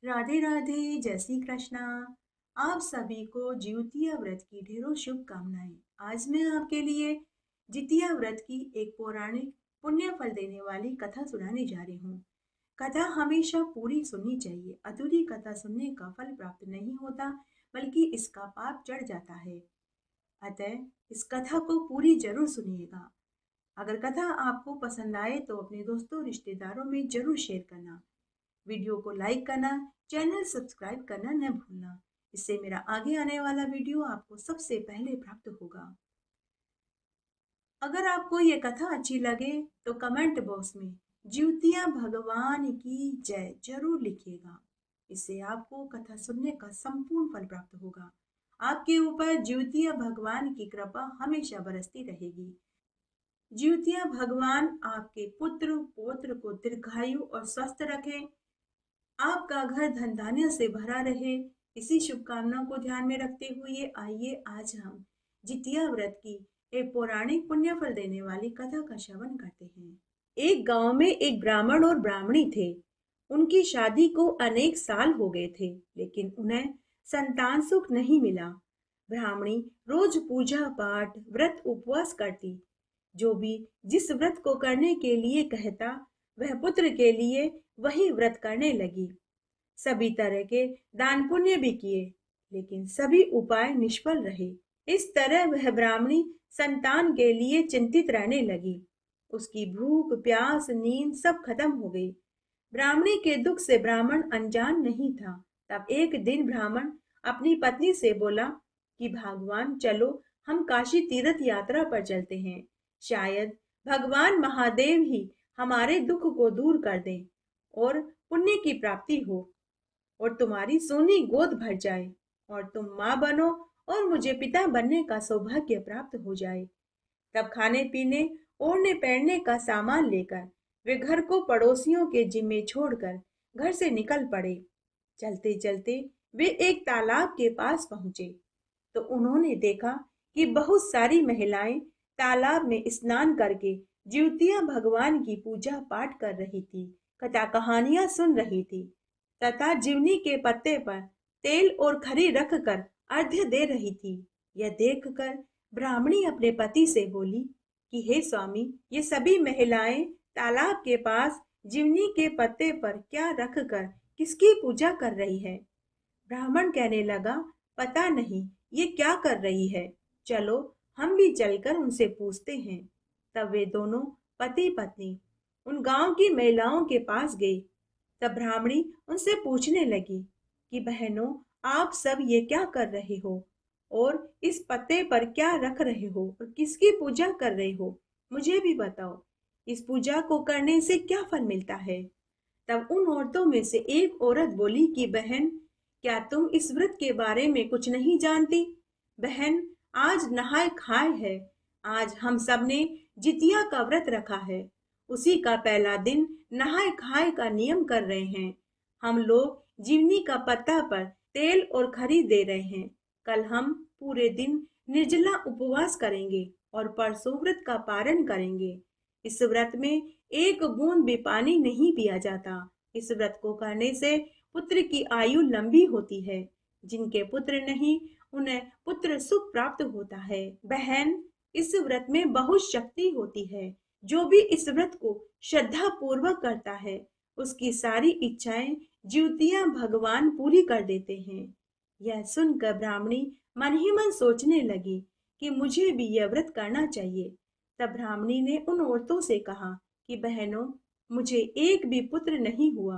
राधे राधे, जय श्री कृष्णा। आप सभी को जिउतिया व्रत की ढेरों शुभकामनाएं। आज मैं आपके लिए जितिया व्रत की एक पौराणिक पुण्य फल देने वाली कथा सुनाने जा रही हूँ। कथा हमेशा पूरी सुननी चाहिए। अधूरी कथा सुनने का फल प्राप्त नहीं होता, बल्कि इसका पाप चढ़ जाता है। अतः इस कथा को पूरी जरूर सुनिएगा। अगर कथा आपको पसंद आए तो अपने दोस्तों रिश्तेदारों में जरूर शेयर करना। वीडियो को लाइक करना, चैनल सब्सक्राइब करना न भूलना। इससे मेरा आगे आने वाला वीडियो आपको सबसे पहले प्राप्त होगा। अगर आपको ये कथा अच्छी लगे तो कमेंट बॉक्स में ज्योतिया भगवान की जय जरूर लिखिएगा। इससे आपको कथा सुनने का संपूर्ण फल प्राप्त होगा। आपके ऊपर ज्योतिया भगवान की कृपा हमेशा बरसती रहेगी। ज्योतिया भगवान आपके पुत्र पौत्र को दीर्घायु और स्वस्थ रखें। आपका घर धन धान्य से भरा रहे। इसी शुभकामना को ध्यान में रखते हुए आइए आज हम जितिया व्रत की एक पौराणिक पुण्य फल देने वाली कथा का श्रवण करते हैं। एक गांव में एक ब्राह्मण और ब्राह्मणी थे। उनकी शादी को अनेक साल हो गए थे, लेकिन उन्हें संतान सुख नहीं मिला। ब्राह्मणी रोज पूजा पाठ व्रत उपवास करती। जो भी जिस व्रत को करने के लिए कहता, वह पुत्र के लिए वही व्रत करने लगी। सभी तरह के दान पुण्य भी किए, लेकिन सभी उपाय निष्फल रहे। इस तरह वह ब्राह्मणी संतान के लिए चिंतित रहने लगी। उसकी भूख प्यास नींद सब खत्म हो गई। ब्राह्मणी के दुख से ब्राह्मण अनजान नहीं था। तब एक दिन ब्राह्मण अपनी पत्नी से बोला कि भगवान चलो, हम काशी तीर्थ यात्रा पर चलते हैं। शायद भगवान महादेव ही हमारे दुख को दूर कर दें और पुण्य की प्राप्ति हो और तुम्हारी सोनी गोद भर जाए और तुम माँ बनो और मुझे पिता बनने का सौभाग्य प्राप्त हो जाए। तब खाने पीने ओढ़ने पहनने का सामान लेकर वे घर को पड़ोसियों के जिम्मे छोड़कर घर से निकल पड़े। चलते चलते वे एक तालाब के पास पहुंचे तो उन्होंने देखा कि बहुत सारी महिलाएं तालाब में स्नान करके ज्योतिया भगवान की पूजा पाठ कर रही थी, कथा कहानियां सुन रही थी तथा जीवनी के पत्ते पर तेल और खरी रखकर अर्घ्य दे रही थी। यह देखकर ब्राह्मणी अपने पति से बोली कि हे स्वामी, ये सभी महिलाएं तालाब के पास जीवनी के पत्ते पर क्या रखकर किसकी पूजा कर रही है? ब्राह्मण कहने लगा, पता नहीं ये क्या कर रही है, चलो हम भी चलकर उनसे पूछते हैं। तब वे दोनों पति पत्नी उन गांव की महिलाओं के पास गए। तब ब्राह्मणी उनसे पूछने लगी कि बहनों, आप सब ये क्या कर रहे हो और इस पत्ते पर क्या रख रहे हो और किसकी पूजा कर रहे हो, मुझे भी बताओ। इस पूजा को करने से क्या फल मिलता है? तब उन औरतों में से एक औरत बोली कि बहन, क्या तुम इस व्रत के बारे में कुछ नहीं जानती? बहन, आज नहाय खाए है। आज हम सब ने जितिया का व्रत रखा है। उसी का पहला दिन नहाय खाए का नियम कर रहे हैं। हम लोग जीवनी का पत्ता पर तेल और खरी दे रहे हैं। कल हम पूरे दिन निर्जला उपवास करेंगे और परसों व्रत का पारण करेंगे। इस व्रत में एक बूंद भी पानी नहीं पिया जाता। इस व्रत को करने से पुत्र की आयु लंबी होती है। जिनके पुत्र नहीं, उन्हें पुत्र सुख प्राप्त होता है। बहन, इस व्रत में बहुत शक्ति होती है। जो भी इस व्रत को श्रद्धा पूर्वक करता है, उसकी सारी इच्छाएं ज्योतिया भगवान पूरी कर देते हैं। यह सुनकर ब्राह्मणी मन ही मन सोचने लगी कि मुझे भी यह व्रत करना चाहिए। तब ब्राह्मणी ने उन औरतों से कहा कि बहनों, मुझे एक भी पुत्र नहीं हुआ।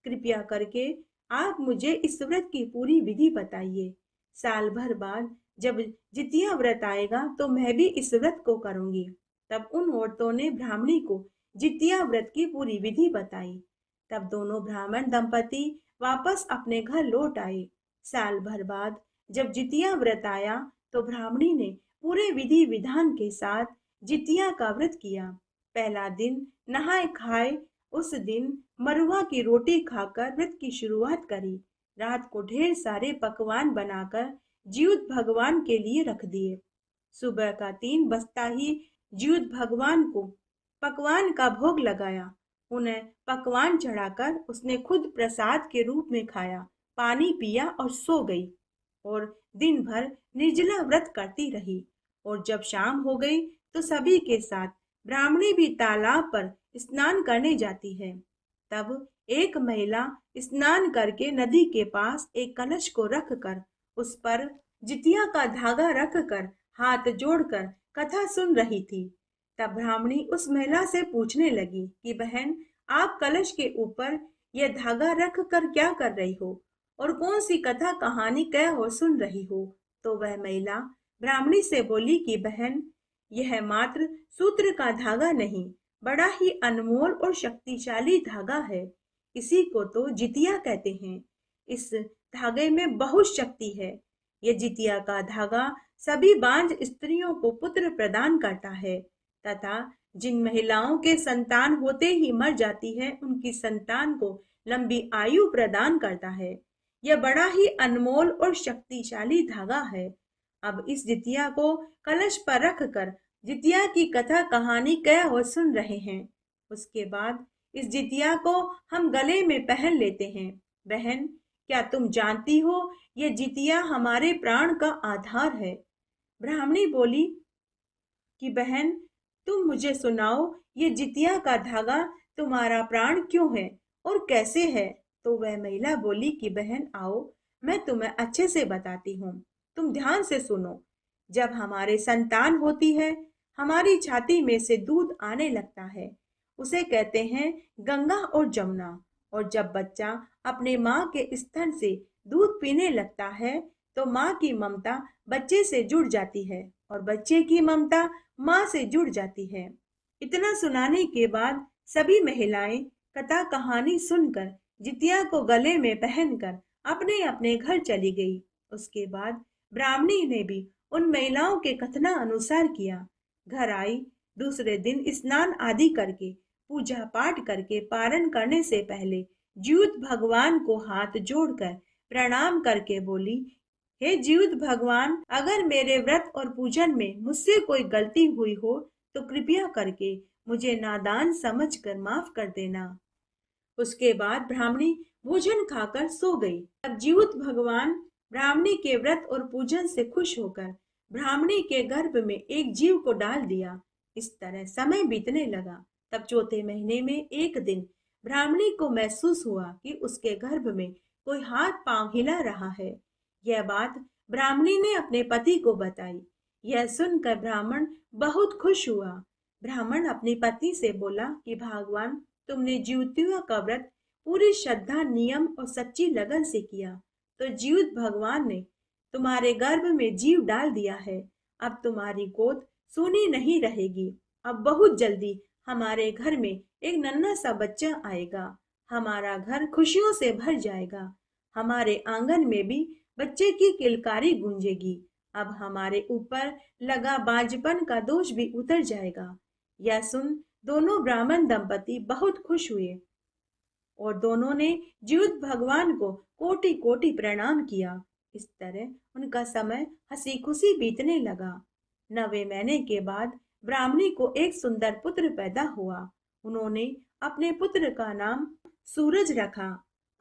कृपया करके आप मुझे इस व्रत की पूरी विधि बताइए। साल भर बाद जब जितिया व्रत आएगा तो मैं भी इस व्रत को करूंगी। तब उन औरतों ने ब्राह्मणी को जितिया व्रत की पूरी विधि बताई। तब दोनों ब्राह्मण दंपति वापस अपने घर लौट आए। साल भर बाद जब जितिया व्रत आया तो ब्राह्मणी ने पूरे विधि विधान के साथ जितिया का व्रत किया। पहला दिन नहाए खाए। उस दिन मरुआ की रोटी खाकर व्रत की शुरुआत करी। रात को ढेर सारे पकवान बनाकर ज्योत भगवान के लिए रख दिए। सुबह का 3 बजता ही ज्योत भगवान को पकवान का भोग लगाया उन्हें पकवान चढ़ाकर उसने खुद प्रसाद के रूप में खाया, पानी पिया और सो गई और दिन भर निर्जला व्रत करती रही। और जब शाम हो गई तो सभी के साथ ब्राह्मणी भी तालाब पर स्नान करने जाती है। तब एक महिला स्नान करके नदी के पास एक कलश को रखकर उस पर जितिया का धागा रखकर हाथ जोड़कर कथा सुन रही थी। तब ब्राह्मणी उस महिला से पूछने लगी कि बहन, आप कलश के ऊपर यह धागा रख कर क्या कर रही हो और कौन सी कथा कहानी कह हो सुन रही हो। तो वह महिला ब्राह्मणी से बोली कि बहन, यह मात्र सूत्र का धागा नहीं, बड़ा ही अनमोल और शक्तिशाली धागा है। इसी को तो जितिया कहते हैं। इस धागे में बहुत शक्ति है। यह जितिया का धागा सभी बांझ स्त्रियों को पुत्र प्रदान करता है तथा जिन महिलाओं के संतान होते ही मर जाती है, उनकी संतान को लंबी आयु प्रदान करता है। यह बड़ा ही अनमोल और शक्तिशाली धागा है। अब इस जितिया को कलश पर रखकर जितिया की कथा कहानी कह और सुन रहे हैं। उसके बाद इस जितिया को हम गले में पहन लेते हैं। बहन, क्या तुम जानती हो, ये जितिया हमारे प्राण का आधार है। ब्राह्मणी बोली कि बहन, तुम मुझे सुनाओ, ये जितिया का धागा तुम्हारा प्राण क्यों है और कैसे है। तो वह महिला बोली कि बहन आओ, मैं तुम्हें अच्छे से बताती हूँ, तुम ध्यान से सुनो। जब हमारे संतान होती है, हमारी छाती में से दूध आने लगता है, उसे कहते हैं गंगा और जमुना। और जब बच्चा अपने माँ के स्तन से दूध पीने लगता है तो माँ की ममता बच्चे से जुड़ जाती है और बच्चे की ममता माँ से जुड़ जाती है। इतना सुनाने के बाद सभी महिलाएं कथा कहानी सुनकर जितिया को गले में पहनकर अपने अपने घर चली गई। उसके बाद ब्राह्मणी ने भी उन महिलाओं के कथना अनुसार किया। घर आई, दूसरे दिन स्नान आदि करके पूजा पाठ करके पारण करने से पहले ज्यूत भगवान को हाथ जोड़कर प्रणाम करके बोली, हे ज्यूत भगवान, अगर मेरे व्रत और पूजन में मुझसे कोई गलती हुई हो तो कृपया करके मुझे नादान समझकर माफ कर देना। उसके बाद ब्राह्मणी भोजन खाकर सो गई। तब ज्यूत भगवान ब्राह्मणी के व्रत और पूजन से खुश होकर ब्राह्मणी के गर्भ में एक जीव को डाल दिया। इस तरह समय बीतने लगा। तब चौथे महीने में एक दिन ब्राह्मणी को महसूस हुआ कि उसके गर्भ में कोई हाथ पांव हिला रहा है। यह बात ब्राह्मणी ने अपने पति को बताई। यह सुनकर ब्राह्मण बहुत खुश हुआ। ब्राह्मण अपनी पत्नी से बोला कि भगवान, तुमने ज्योतियों का व्रत पूरी श्रद्धा, नियम और सच्ची लगन से किया, तो ज्योत भगवान ने तुम्हारे गर्भ में जीव डाल दिया है। अब तुम्हारी गोद सूनी नहीं रहेगी। अब बहुत जल्दी हमारे घर में एक नन्हा सा बच्चा आएगा। हमारा घर खुशियों से भर जाएगा। हमारे आंगन में भी बच्चे की किलकारी गूंजेगी। अब हमारे ऊपर लगा बांझपन का दोष भी उतर जाएगा। यह सुन दोनों ब्राह्मण दंपति बहुत खुश हुए और दोनों ने ज्यूत भगवान को कोटि कोटि प्रणाम किया। इस तरह उनका समय हंसी खुशी बीतने लगा। 9वें महीने के बाद ब्राह्मणी को एक सुंदर पुत्र पैदा हुआ। उन्होंने अपने पुत्र का नाम सूरज रखा।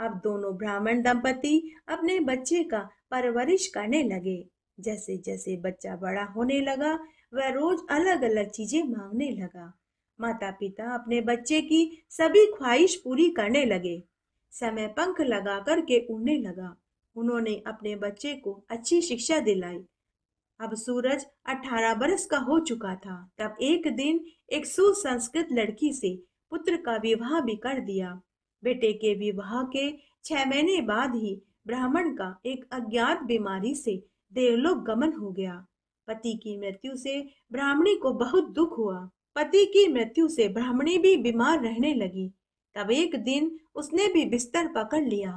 अब दोनों ब्राह्मण दंपति अपने बच्चे का परवरिश करने लगे। जैसे जैसे बच्चा बड़ा होने लगा, वह रोज अलग अलग चीजें मांगने लगा। माता पिता अपने बच्चे की सभी ख्वाहिश पूरी करने लगे। समय पंख लगा करके उड़ने लगा। उन्होंने अपने बच्चे को अच्छी शिक्षा दिलाई। अब सूरज 18 बरस का हो चुका था। तब एक दिन एक सुसंस्कृत लड़की से पुत्र का विवाह भी कर दिया। बेटे के विवाह के 6 महीने बाद ही ब्राह्मण का एक अज्ञात बीमारी से देवलोक गमन हो गया। पति की मृत्यु से ब्राह्मणी को बहुत दुख हुआ। पति की मृत्यु से ब्राह्मणी भी बीमार रहने लगी। तब एक दिन उसने भी बिस्तर पकड़ लिया।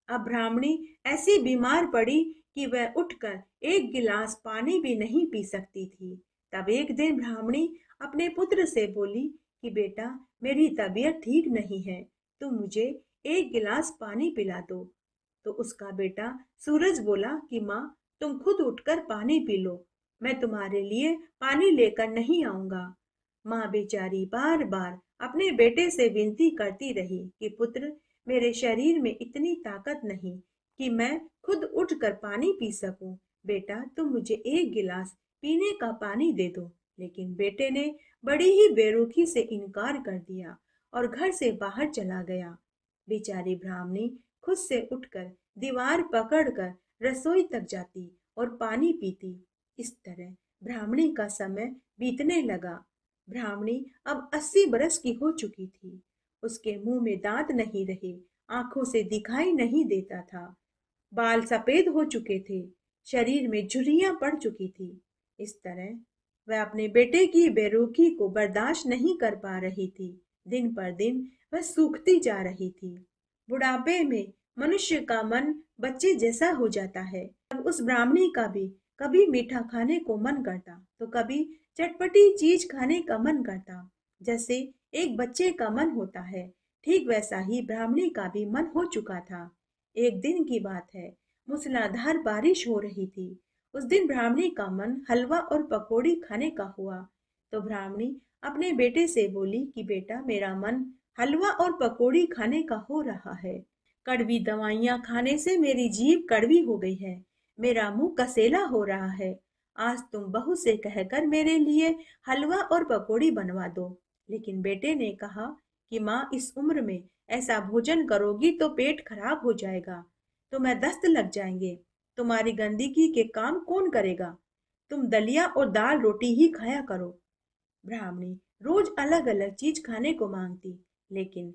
अब ब्राह्मणी ऐसी बीमार पड़ी कि वह उठकर एक गिलास पानी भी नहीं पी सकती थी। तब एक दिन ब्राह्मणी अपने पुत्र से बोली कि बेटा, मेरी तबीयत ठीक नहीं है, तुम मुझे एक गिलास पानी पिला दो। तो उसका बेटा सूरज बोला कि माँ, तुम खुद उठकर पानी पी लो, मैं तुम्हारे लिए पानी लेकर नहीं आऊंगा। माँ बेचारी बार बार अपने बेटे से विनती करती रही कि पुत्र, मेरे शरीर में इतनी ताकत नहीं कि मैं खुद उठकर पानी पी सकूं। बेटा, तुम मुझे एक गिलास पीने का पानी दे दो। लेकिन बेटे ने बड़ी ही बेरुखी से इनकार कर दिया और घर से बाहर चला गया। बेचारी ब्राह्मणी खुद से उठकर दीवार पकड़कर रसोई तक जाती और पानी पीती। इस तरह ब्राह्मणी का समय बीतने लगा। ब्राह्मणी अब 80 बरस की हो चुकी थी। उसके मुंह में दांत नहीं रहे, आंखों से दिखाई नहीं देता था, बाल सफेद हो चुके थे, शरीर में झुर्रियां पड़ चुकी थी। इस तरह वह अपने बेटे की बेरुखी को बर्दाश्त नहीं कर पा रही थी। दिन पर दिन वह सूखती जा रही थी। बुढ़ापे में मनुष्य का मन बच्चे जैसा हो जाता है। अब उस ब्राह्मणी का भी कभी मीठा खाने को मन करता तो कभी चटपटी चीज खाने का मन करता, जैसे एक बच्चे का मन होता है। ठीक वैसा ही ब्राह्मणी का भी मन हो चुका था। एक दिन की बात है, मूसलाधार बारिश हो रही थी। उस दिन ब्राह्मणी का मन हलवा और पकौड़ी खाने का हुआ। तो ब्राह्मणी अपने बेटे से बोली कि बेटा, मेरा मन हलवा और पकौड़ी खाने का हो रहा है। कड़वी दवाइयाँ खाने से मेरी जीभ कड़वी हो गई है, मेरा मुंह कसेला हो रहा है। आज तुम बहू से कहकर मेरे लिए हलवा और पकौड़ी बनवा दो। लेकिन बेटे ने कहा कि माँ, इस उम्र में ऐसा भोजन करोगी तो पेट खराब हो जाएगा, तुम्हें दस्त लग जाएंगे, तुम्हारी गंदगी के काम कौन करेगा, तुम दलिया और दाल रोटी ही खाया करो। ब्राह्मणी रोज अलग अलग चीज खाने को मांगती, लेकिन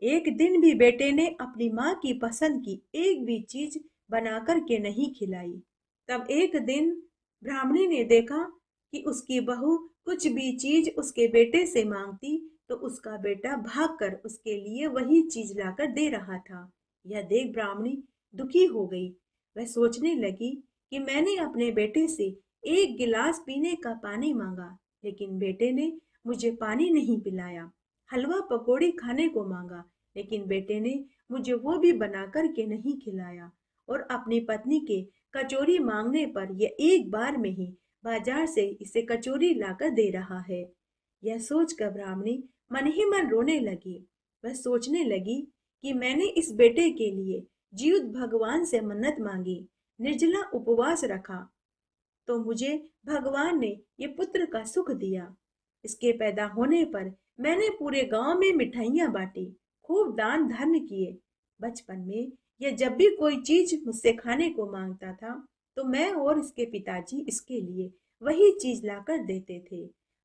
एक दिन भी बेटे ने अपनी माँ की पसंद की एक भी चीज बनाकर के नहीं खिलाई। तब एक दिन ब्राह्मणी ने देखा कि उसकी बहू कुछ भी चीज उसके बेटे से मांगती तो उसका बेटा भागकर उसके लिए वही चीज लाकर दे रहा था। यह देख ब्राह्मणी दुखी हो गई। वह सोचने लगी कि मैंने अपने बेटे से एक गिलास पीने का पानी मांगा, लेकिन बेटे ने मुझे पानी नहीं पिलाया। हलवा पकौड़ी खाने को मांगा, लेकिन बेटे ने मुझे वो भी बना कर के नहीं खिलाया। और अपनी पत्नी के कचौरी मांगने पर यह एक बार में ही बाजार से इसे कचौरी लाकर दे रहा है। यह सोचकर ब्राह्मणी मन ही मन रोने लगी। वह सोचने लगी कि मैंने इस बेटे के लिए जीवित भगवान से मन्नत मांगी, निर्जला उपवास रखा, तो मुझे भगवान ने ये पुत्र का सुख दिया। इसके पैदा होने पर मैंने पूरे गांव में मिठाइयां बांटी, खूब दान धर्म किए। बचपन में यह जब भी कोई चीज मुझसे खाने को मांगता था तो मैं और इसके पिताजी इसके लिए वही चीज लाकर देते थे।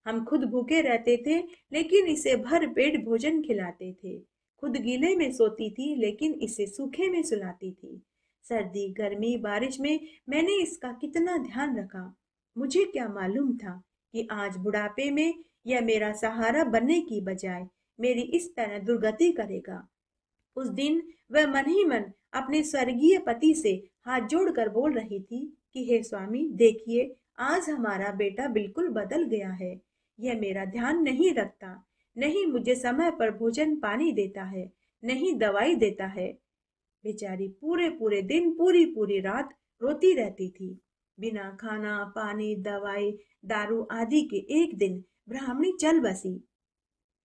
हम खुद भूखे रहते थे, लेकिन इसे भर पेट भोजन खिलाते थे। खुद गीले में सोती थी, लेकिन इसे सूखे में सुलाती थी। सर्दी गर्मी बारिश में मैंने इसका कितना ध्यान रखा। मुझे क्या मालूम था कि आज बुढ़ापे में यह मेरा सहारा बनने की बजाय मेरी इस तरह दुर्गति करेगा। उस दिन वह मन ही मन अपने स्वर्गीय पति से हाथ जोड़कर बोल रही थी कि हे स्वामी, देखिए, आज हमारा बेटा बिल्कुल बदल गया है। यह मेरा ध्यान नहीं रखता, नहीं मुझे समय पर भोजन पानी देता है, नहीं दवाई देता है। बेचारी पूरे पूरे दिन पूरी पूरी रात रोती रहती थी। बिना खाना पानी दवाई दारू आदि के एक दिन ब्राह्मणी चल बसी,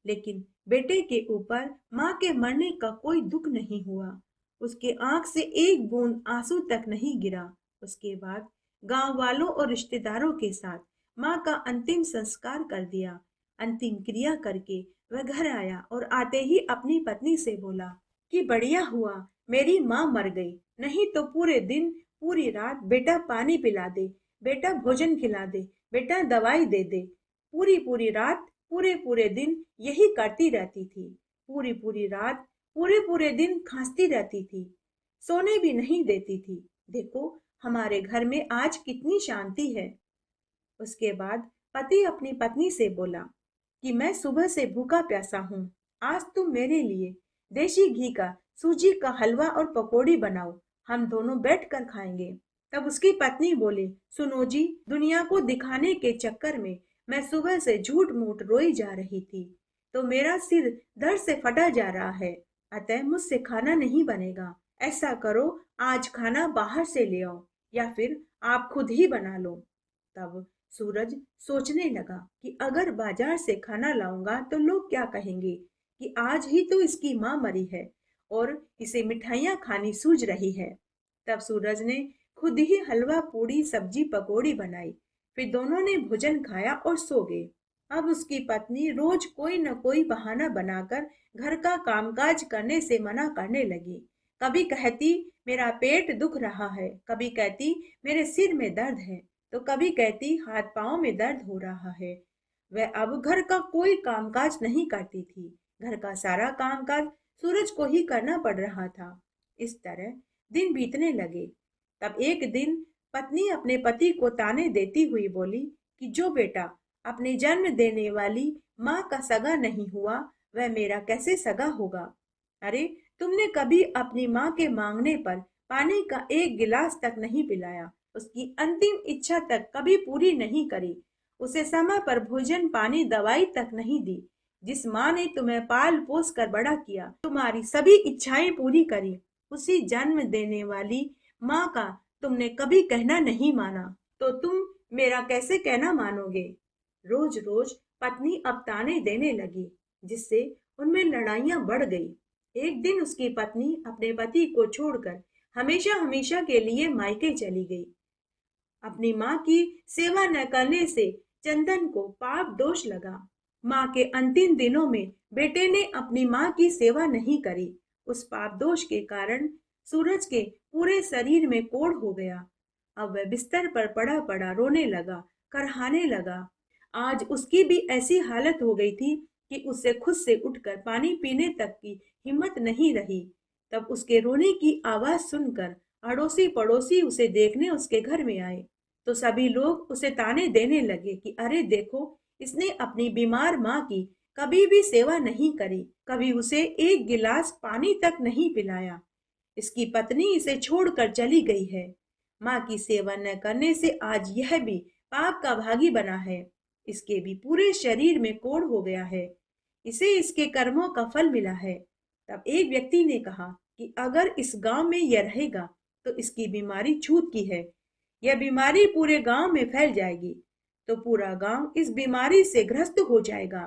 लेकिन बेटे के ऊपर माँ के मरने का कोई दुख नहीं हुआ। उसके आंख से एक बूंद आंसू तक नहीं गिरा। उसके बाद गांव वालों और रिश्तेदारों के साथ माँ का अंतिम संस्कार कर दिया। अंतिम क्रिया करके वह घर आया और आते ही अपनी पत्नी से बोला कि बढ़िया हुआ मेरी माँ मर गई, नहीं तो पूरे दिन पूरी रात बेटा पानी पिला दे, बेटा भोजन खिला दे, बेटा दवाई दे दे। पूरी पूरी रात पूरे पूरे दिन यही करती रहती थी। पूरी पूरी रात पूरे पूरे दिन खांसती रहती थी, सोने भी नहीं देती थी। देखो हमारे घर में आज कितनी शांति है। उसके बाद पति अपनी पत्नी से बोला कि मैं सुबह से भूखा प्यासा हूँ, आज तुम मेरे लिए देसी घी का सूजी का हलवा और पकौड़ी बनाओ, हम दोनों बैठ कर खाएंगे। तब उसकी पत्नी बोली, सुनो जी, दुनिया को दिखाने के चक्कर में मैं सुबह से झूठ मूठ रोई जा रही थी, तो मेरा सिर दर्द से फटा जा रहा है, अतः मुझसे खाना नहीं बनेगा। ऐसा करो, आज खाना बाहर से ले आओ या फिर आप खुद ही बना लो। तब सूरज सोचने लगा कि अगर बाजार से खाना लाऊंगा तो लोग क्या कहेंगे कि आज ही तो इसकी माँ मरी है और इसे मिठाइयाँ खानी सूझ रही है। तब सूरज ने खुद ही हलवा पूड़ी सब्जी पकौड़ी बनाई। फिर दोनों ने भोजन खाया और सो गए। अब उसकी पत्नी रोज कोई न कोई बहाना बनाकर घर का कामकाज करने से मना करने लगी। कभी कहती मेरा पेट दुख रहा है, कभी कहती मेरे सिर में दर्द है, तो कभी कहती हाथ पांव में दर्द हो रहा है। वह अब घर का कोई कामकाज नहीं करती थी। घर का सारा कामकाज सूरज को ही करना पड़ रहा था। इस तरह दिन बीतने लगे। तब एक दिन पत्नी अपने पति को ताने देती हुई बोली कि जो बेटा अपने जन्म देने वाली माँ का सगा नहीं हुआ, वह मेरा कैसे सगा होगा। अरे तुमने कभी अपनी माँ के मांगने पर पानी का एक गिलास तक नहीं पिलाया, उसकी अंतिम इच्छा तक कभी पूरी नहीं करी, उसे समय पर भोजन पानी दवाई तक नहीं दी। जिस माँ ने तुम्हें पाल पोस कर बड़ा किया, तुम्हारी सभी इच्छाएं पूरी करी, उसी जन्म देने वाली माँ का तुमने कभी कहना नहीं माना, तो तुम मेरा कैसे कहना मानोगे। रोज रोज पत्नी अब ताने देने लगी, जिससे उनमें लड़ाइयां बढ़ गई। एक दिन उसकी पत्नी अपने पति को छोड़कर हमेशा हमेशा के लिए मायके चली गई। अपनी माँ की सेवा न करने से चंदन को पाप दोष लगा। माँ के अंतिम दिनों में बेटे ने अपनी माँ की सेवा नहीं करी। उस पाप दोष के कारण सूरज के पूरे शरीर में कोढ़ हो गया। अब वह बिस्तर पर पड़ा पड़ा रोने लगा, करहाने लगा। आज उसकी भी ऐसी हालत हो गई थी कि उससे खुद से उठकर पानी पीने तक की हिम्मत नहीं रही। तब उसके रोने की आवाज सुनकर अड़ोसी पड़ोसी उसे देखने उसके घर में आए, तो सभी लोग उसे ताने देने लगे कि अरे देखो, इसने अपनी बीमार माँ की कभी भी सेवा नहीं करी, कभी उसे एक गिलास पानी तक नहीं पिलाया। इसकी पत्नी इसे छोड़कर चली गई है। माँ की सेवा न करने से आज यह भी पाप का भागी बना है। इसके भी पूरे शरीर में कोढ़ हो गया है। इसे इसके कर्मों का फल मिला है। तब एक व्यक्ति ने कहा कि अगर इस गांव में यह रहेगा तो इसकी बीमारी छूत की है। यह बीमारी पूरे गांव में फैल जाएगी तो पूरा गांव इस बीमारी से ग्रस्त हो जाएगा।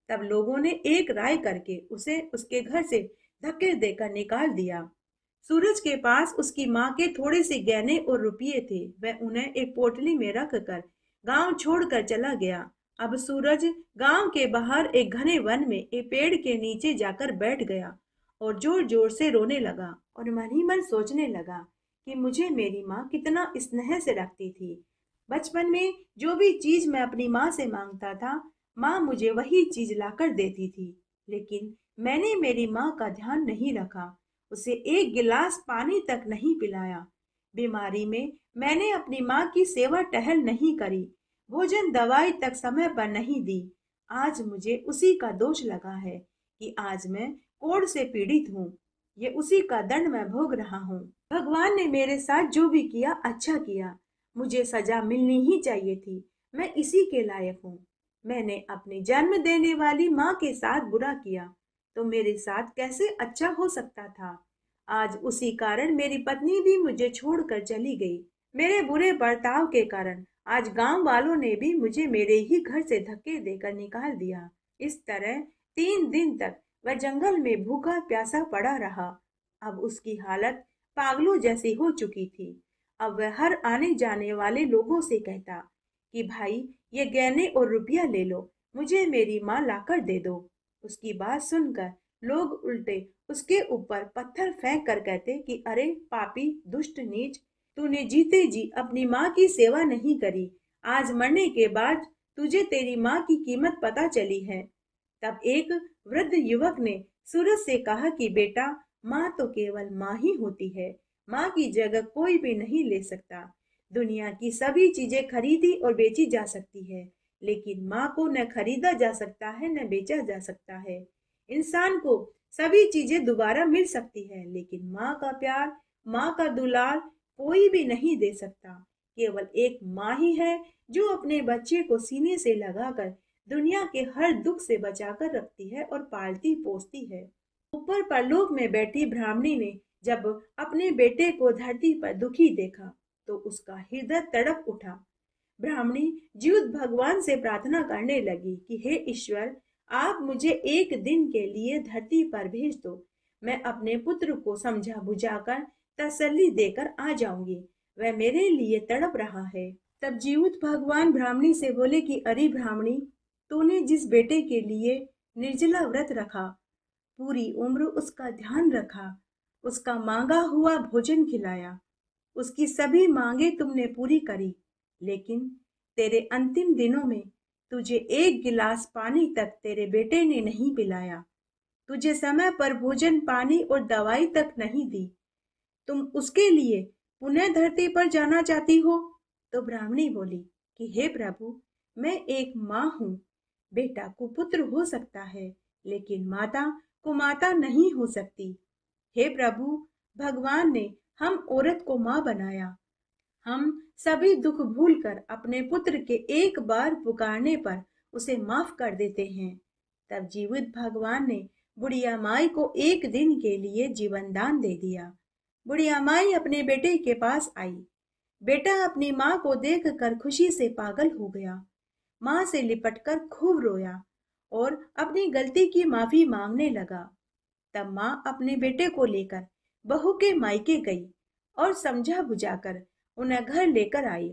तब लोगों ने एक राय करके उसे उसके घर से धक्के देकर निकाल दिया। सूरज के पास उसकी माँ के थोड़े से गहने और रुपये थे। वह उन्हें एक पोटली में रख कर गांव छोड़कर चला गया। अब सूरज गांव के बाहर एक घने वन में एक पेड़ के नीचे जाकर बैठ गया और जोर जोर से रोने लगा और मन ही मन सोचने लगा कि मुझे मेरी माँ कितना स्नेह से रखती थी। बचपन में जो भी चीज मैं अपनी माँ से मांगता था, माँ मुझे वही चीज लाकर देती थी। लेकिन मैंने मेरी माँ का ध्यान नहीं रखा, उसे एक गिलास पानी तक नहीं पिलाया। बीमारी में मैंने अपनी माँ की सेवा टहल नहीं करी, भोजन दवाई तक समय पर नहीं दी। आज मुझे उसी का दोष लगा है कि आज मैं कोढ़ से पीड़ित हूँ। ये उसी का दंड मैं भोग रहा हूँ। भगवान ने मेरे साथ जो भी किया अच्छा किया, मुझे सजा मिलनी ही चाहिए थी। मैं इसी के लायक हूँ। मैंने अपनी जन्म देने वाली माँ के साथ बुरा किया तो मेरे साथ कैसे अच्छा हो सकता था। आज उसी कारण मेरी पत्नी भी मुझे छोड़कर चली गई। मेरे बुरे बर्ताव के कारण आज गांव वालों ने भी मुझे मेरे ही घर से धक्के देकर निकाल दिया। इस तरह 3 दिन तक वह जंगल में भूखा प्यासा पड़ा रहा। अब उसकी हालत पागलों जैसी हो चुकी थी। अब वह हर आने जाने वाले लोगों से कहता कि भाई ये गहने और रुपया ले लो, मुझे मेरी माँ लाकर दे दो। उसकी बात सुनकर लोग उल्टे उसके ऊपर पत्थर फेंक कर कहते कि अरे पापी दुष्ट नीच, तूने जीते जी अपनी माँ की सेवा नहीं करी, आज मरने के बाद तुझे तेरी माँ की कीमत पता चली है। तब एक वृद्ध युवक ने सूरज से कहा कि बेटा, माँ तो केवल माँ ही होती है, माँ की जगह कोई भी नहीं ले सकता। दुनिया की सभी चीजें खरीदी और बेची जा सकती है, लेकिन माँ को न खरीदा जा सकता है न बेचा जा सकता है। इंसान को सभी चीजें दोबारा मिल सकती है, लेकिन माँ का प्यार, माँ का दुलार कोई भी नहीं दे सकता। केवल एक माँ ही है जो अपने बच्चे को सीने से लगाकर दुनिया के हर दुख से बचाकर रखती है और पालती पोसती है। ऊपर परलोक में बैठी ब्राह्मणी ने जब अपने बेटे को धरती पर दुखी देखा तो उसका हृदय तड़प उठा। ब्राह्मणी जीवित भगवान से प्रार्थना करने लगी कि हे ईश्वर, आप मुझे एक दिन के लिए धरती पर भेज दो। मैं अपने पुत्र को समझा बुझाकर तसल्ली देकर आ जाऊंगी। वह मेरे लिए तड़प रहा है। तब जीवित भगवान ब्राह्मणी से बोले कि अरे ब्राह्मणी, तूने जिस बेटे के लिए निर्जला व्रत रखा, पूरी उम्र उसका ध्यान रखा, उसका मांगा हुआ भोजन खिलाया, उसकी सभी मांगे तुमने पूरी करी, लेकिन तेरे अंतिम दिनों में तुझे एक गिलास पानी तक तेरे बेटे ने नहीं पिलाया, तुझे समय पर भोजन पानी और दवाई तक नहीं दी। तुम उसके लिए पुनः धरती पर जाना चाहती हो? तो ब्राह्मणी बोली कि हे प्रभु, मैं एक माँ हूँ। बेटा कुपुत्र हो सकता है, लेकिन माता कुमाता नहीं हो सकती। हे प्रभु, भगवान ने हम औरत को माँ बनाया। हम सभी दुख भूलकर अपने पुत्र के एक बार पुकारने पर उसे माफ कर देते हैं। तब जीवित भगवान ने बुढ़िया माई को एक दिन के लिए जीवन दान दे दिया। बुढ़िया माई अपने बेटे के पास आई। बेटा अपनी माँ को देखकर खुशी से पागल हो गया। माँ से लिपटकर खूब रोया और अपनी गलती की माफी मांगने लगा। तब माँ अपने बेटे को लेकर बहू के मायके गई और समझा बुझाकर उन्हें घर लेकर आई।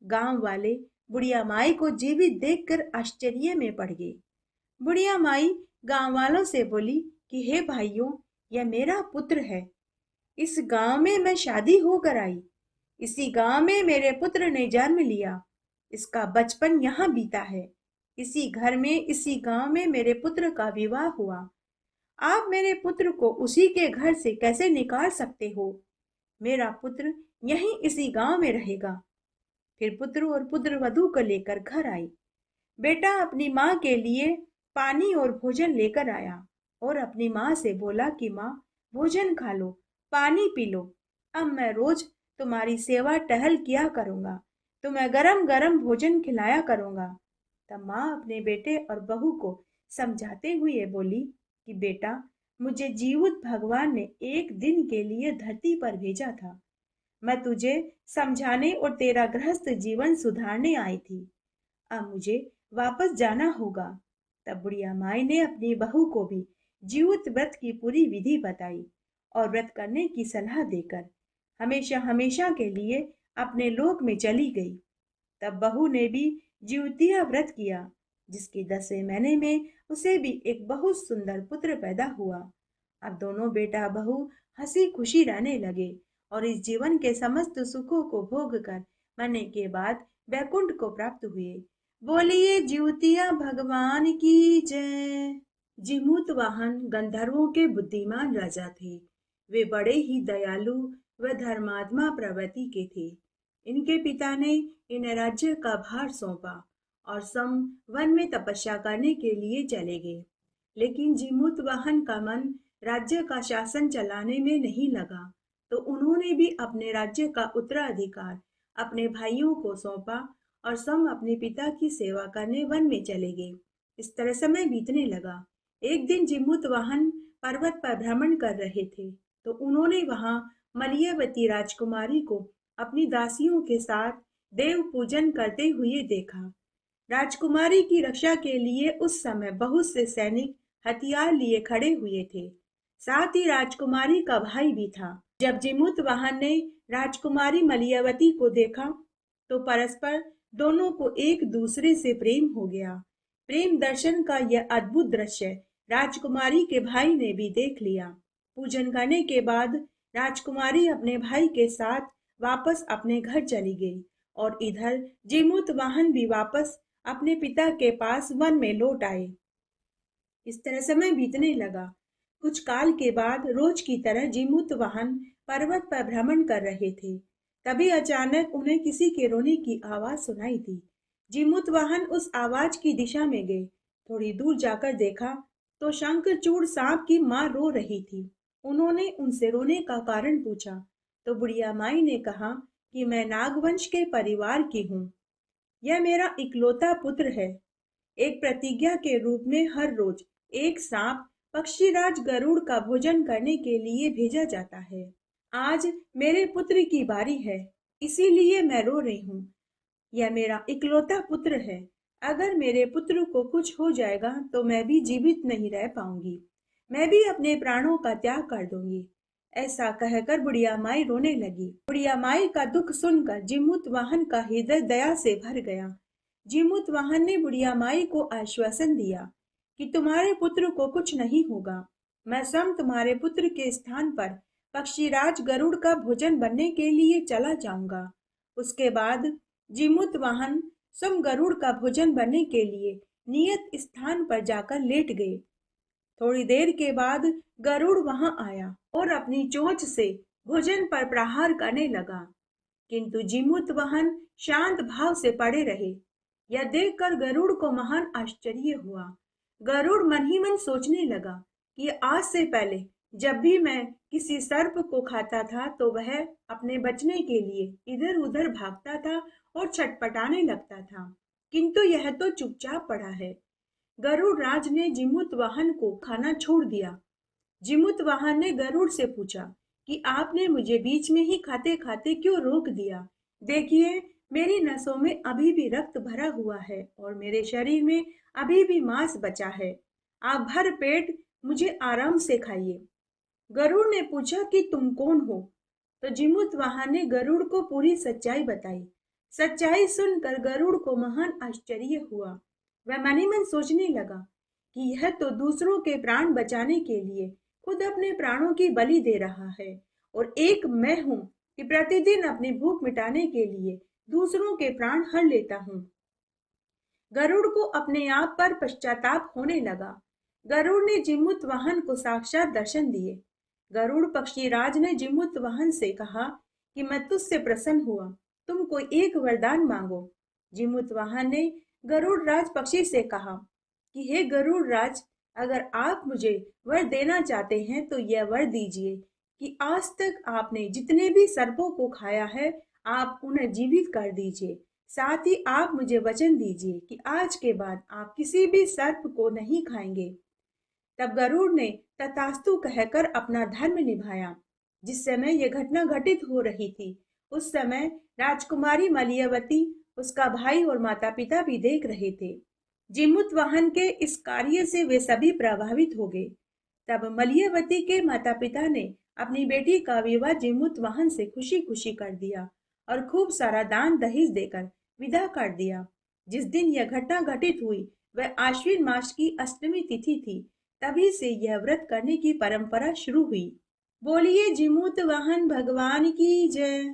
गांव वाले बुढ़िया माई को जीवित देखकर आश्चर्य में पड़ गए। बुढ़िया माई गांव वालों से बोली कि हे भाइयों, यह मेरा पुत्र है। इस गांव में मैं शादी होकर आई। इसी गांव में मेरे पुत्र ने जन्म लिया। इसका बचपन यहाँ बीता है। इसी घर में, इसी गांव में मेरे पुत्र का विवाह हुआ। आप मेरे पुत्र को उसी के घर से कैसे निकाल सकते हो? मेरा पुत्र यहीं इसी गांव में रहेगा। फिर पुत्र और पुत्र वधू को लेकर घर आई। बेटा अपनी माँ के लिए पानी और भोजन लेकर आया और अपनी माँ से बोला कि माँ, भोजन खा लो, पानी पी लो। अब मैं रोज तुम्हारी सेवा टहल किया करूंगा, तुम्हें गरम गरम भोजन खिलाया करूंगा। तब माँ अपने बेटे और बहू को समझाते हुए बोली कि बेटा, मुझे जीवित भगवान ने एक दिन के लिए धरती पर भेजा था। मैं तुझे समझाने और तेरा गृहस्थ जीवन सुधारने आई थी। अब मुझे वापस जाना होगा। तब बुढ़िया माई ने अपनी बहू को भी जीवित व्रत की पूरी विधि बताई और व्रत करने की सलाह देकर हमेशा हमेशा के लिए अपने लोक में चली गई। तब बहू ने भी जीवतिया व्रत किया, जिसके 10वें महीने में उसे भी एक बहुत सुंदर पुत्र पैदा हुआ। अब दोनों बेटा बहू हंसी खुशी रहने लगे और इस जीवन के समस्त सुखों को भोग कर मरने के बाद वैकुंठ को प्राप्त हुए। बोलिए जीवतिया भगवान की जय। जिमूत वाहन गंधर्वों के बुद्धिमान राजा थे। वे बड़े ही दयालु व धर्मात्मा प्रवृत्ति के थे। इनके पिता ने इन्हें राज्य का भार सौंपा और सम वन में तपस्या करने के लिए चले गए। लेकिन जिमूत वाहन का मन राज्य का शासन चलाने में नहीं लगा, तो उन्होंने भी अपने राज्य का उत्तराधिकार अपने भाइयों को सौंपा और सम अपने पिता की सेवा करने वन में चले गए। इस तरह समय बीतने लगा। एक दिन जिमूत वाहन पर्वत पर भ्रमण कर रहे थे, तो उन्होंने वहां मलियवती राजकुमारी को अपनी दासियों के साथ देव पूजन करते हुए देखा। राजकुमारी की रक्षा के लिए उस समय बहुत से सैनिक हथियार लिए खड़े हुए थे। साथ ही राजकुमारी का भाई भी था। जब जिमूत वाहन ने राजकुमारी मलियावती को देखा, तो परस्पर दोनों को एक दूसरे से प्रेम हो गया। प्रेम दर्शन का यह अद्भुत दृश्य राजकुमारी के भाई ने भी देख लिया। पूजन करने के बाद राजकुमारी अपने भाई के साथ वापस अपने घर चली गई और इधर जिमूत वाहन भी वापस अपने पिता के पास वन में लौट आए। इस तरह समय बीतने लगा। कुछ काल के बाद रोज की तरह जिमूत वाहन पर्वत पर भ्रमण कर रहे थे। तभी अचानक उन्हें किसी के रोने की आवाज सुनाई दी। जिमूत वाहन उस आवाज की दिशा में गए। थोड़ी दूर जाकर देखा तो शंखचूड़ सांप की माँ रो रही थी। उन्होंने उनसे रोने का कारण पूछा, तो बुढ़िया माई ने कहा कि मैं नागवंश के परिवार की हूँ। यह मेरा इकलौता पुत्र है। एक प्रतिज्ञा के रूप में हर रोज एक सांप पक्षीराज गरुड़ का भोजन करने के लिए भेजा जाता है। आज मेरे पुत्र की बारी है, इसीलिए मैं रो रही हूँ। यह मेरा इकलौता पुत्र है। अगर मेरे पुत्र को कुछ हो जाएगा तो मैं भी जीवित नहीं रह पाऊंगी। मैं भी अपने प्राणों का त्याग कर दूंगी। ऐसा कहकर बुढ़िया माई रोने लगी। बुढ़िया माई का दुख सुनकर जिमुत वाहन का हृदय दया से भर गया। जिमुत वाहन ने बुढ़िया माई को आश्वासन दिया कि तुम्हारे पुत्र को कुछ नहीं होगा। मैं स्वयं तुम्हारे पुत्र के स्थान पर पक्षीराज गरुड़ का भोजन बनने के लिए चला जाऊंगा। उसके बाद जिमुत वाहन स्वयं गरुड़ का भोजन बनने के लिए नियत स्थान पर जाकर लेट गए। थोड़ी देर के बाद गरुड़ वहां आया और अपनी चोंच से भोजन पर प्रहार करने लगा, किंतु जिमुत वाहन शांत भाव से पड़े रहे। यह देखकर गरुड़ को महान आश्चर्य हुआ। गरुड़ मन ही मन सोचने लगा कि आज से पहले जब भी मैं किसी सर्प को खाता था तो वह अपने बचने के लिए इधर उधर भागता था और छटपटाने लगता था, किंतु यह तो चुपचाप पड़ा है। गरुड़ राज ने जिमुत वाहन को खाना छोड़ दिया। जिमुत वाहन ने गरुड़ से पूछा कि आपने मुझे बीच में ही खाते खाते क्यों रोक दिया? देखिए, मेरी नसों में अभी भी रक्त भरा हुआ है और मेरे शरीर में अभी भी मांस बचा है। आप भर पेट मुझे आराम से खाइए। गरुड़ ने पूछा कि तुम कौन हो? तो जिमुत वाहन ने गरुड़ को पूरी सच्चाई बताई। सच्चाई सुनकर गरुड़ को महान आश्चर्य हुआ। वह मन ही मन सोचने लगा कि यह तो दूसरों के प्राण बचाने के लिए खुद अपने प्राणों की बलि दे रहा है, और एक मैं हूँ कि प्रतिदिन अपनी भूख मिटाने के लिए दूसरों के प्राण हर लेता हूँ। गरुड़ को अपने आप पर पश्चाताप होने लगा। गरुड़ ने जिमुत वाहन को साक्षात दर्शन दिए। गरुड़ पक्षीराज ने जिमुत वाहन से कहा कि मैं तुझसे प्रसन्न हुआ, तुम कोई एक वरदान मांगो। जिमुत वाहन ने गरुड़ राज पक्षी से कहा कि हे गरुड़ राज, अगर आप मुझे वर देना चाहते हैं तो यह वर दीजिए कि आज तक आपने जितने भी सर्पों को खाया है आप उन्हें जीवित कर दीजिए। साथ ही आप मुझे वचन दीजिए कि आज के बाद आप किसी भी सर्प को नहीं खाएंगे। तब गरुड़ ने तथास्तु कहकर अपना धर्म निभाया। जिस समय यह घटना घटित हो रही थी उस समय राजकुमारी मलयवती, उसका भाई और माता पिता भी देख रहे थे। जिमुत वाहन के इस कार्य से वे सभी प्रभावित हो गए। तब मलयवती के माता पिता ने अपनी बेटी का विवाह जिमुत वाहन से खुशी खुशी कर दिया और खूब सारा दान दहेज देकर विदा कर दिया। जिस दिन यह घटना घटित हुई वह आश्विन मास की अष्टमी तिथि थी। तभी से यह व्रत करने की परंपरा शुरू हुई। बोलिए जिमुत वाहन भगवान की जय।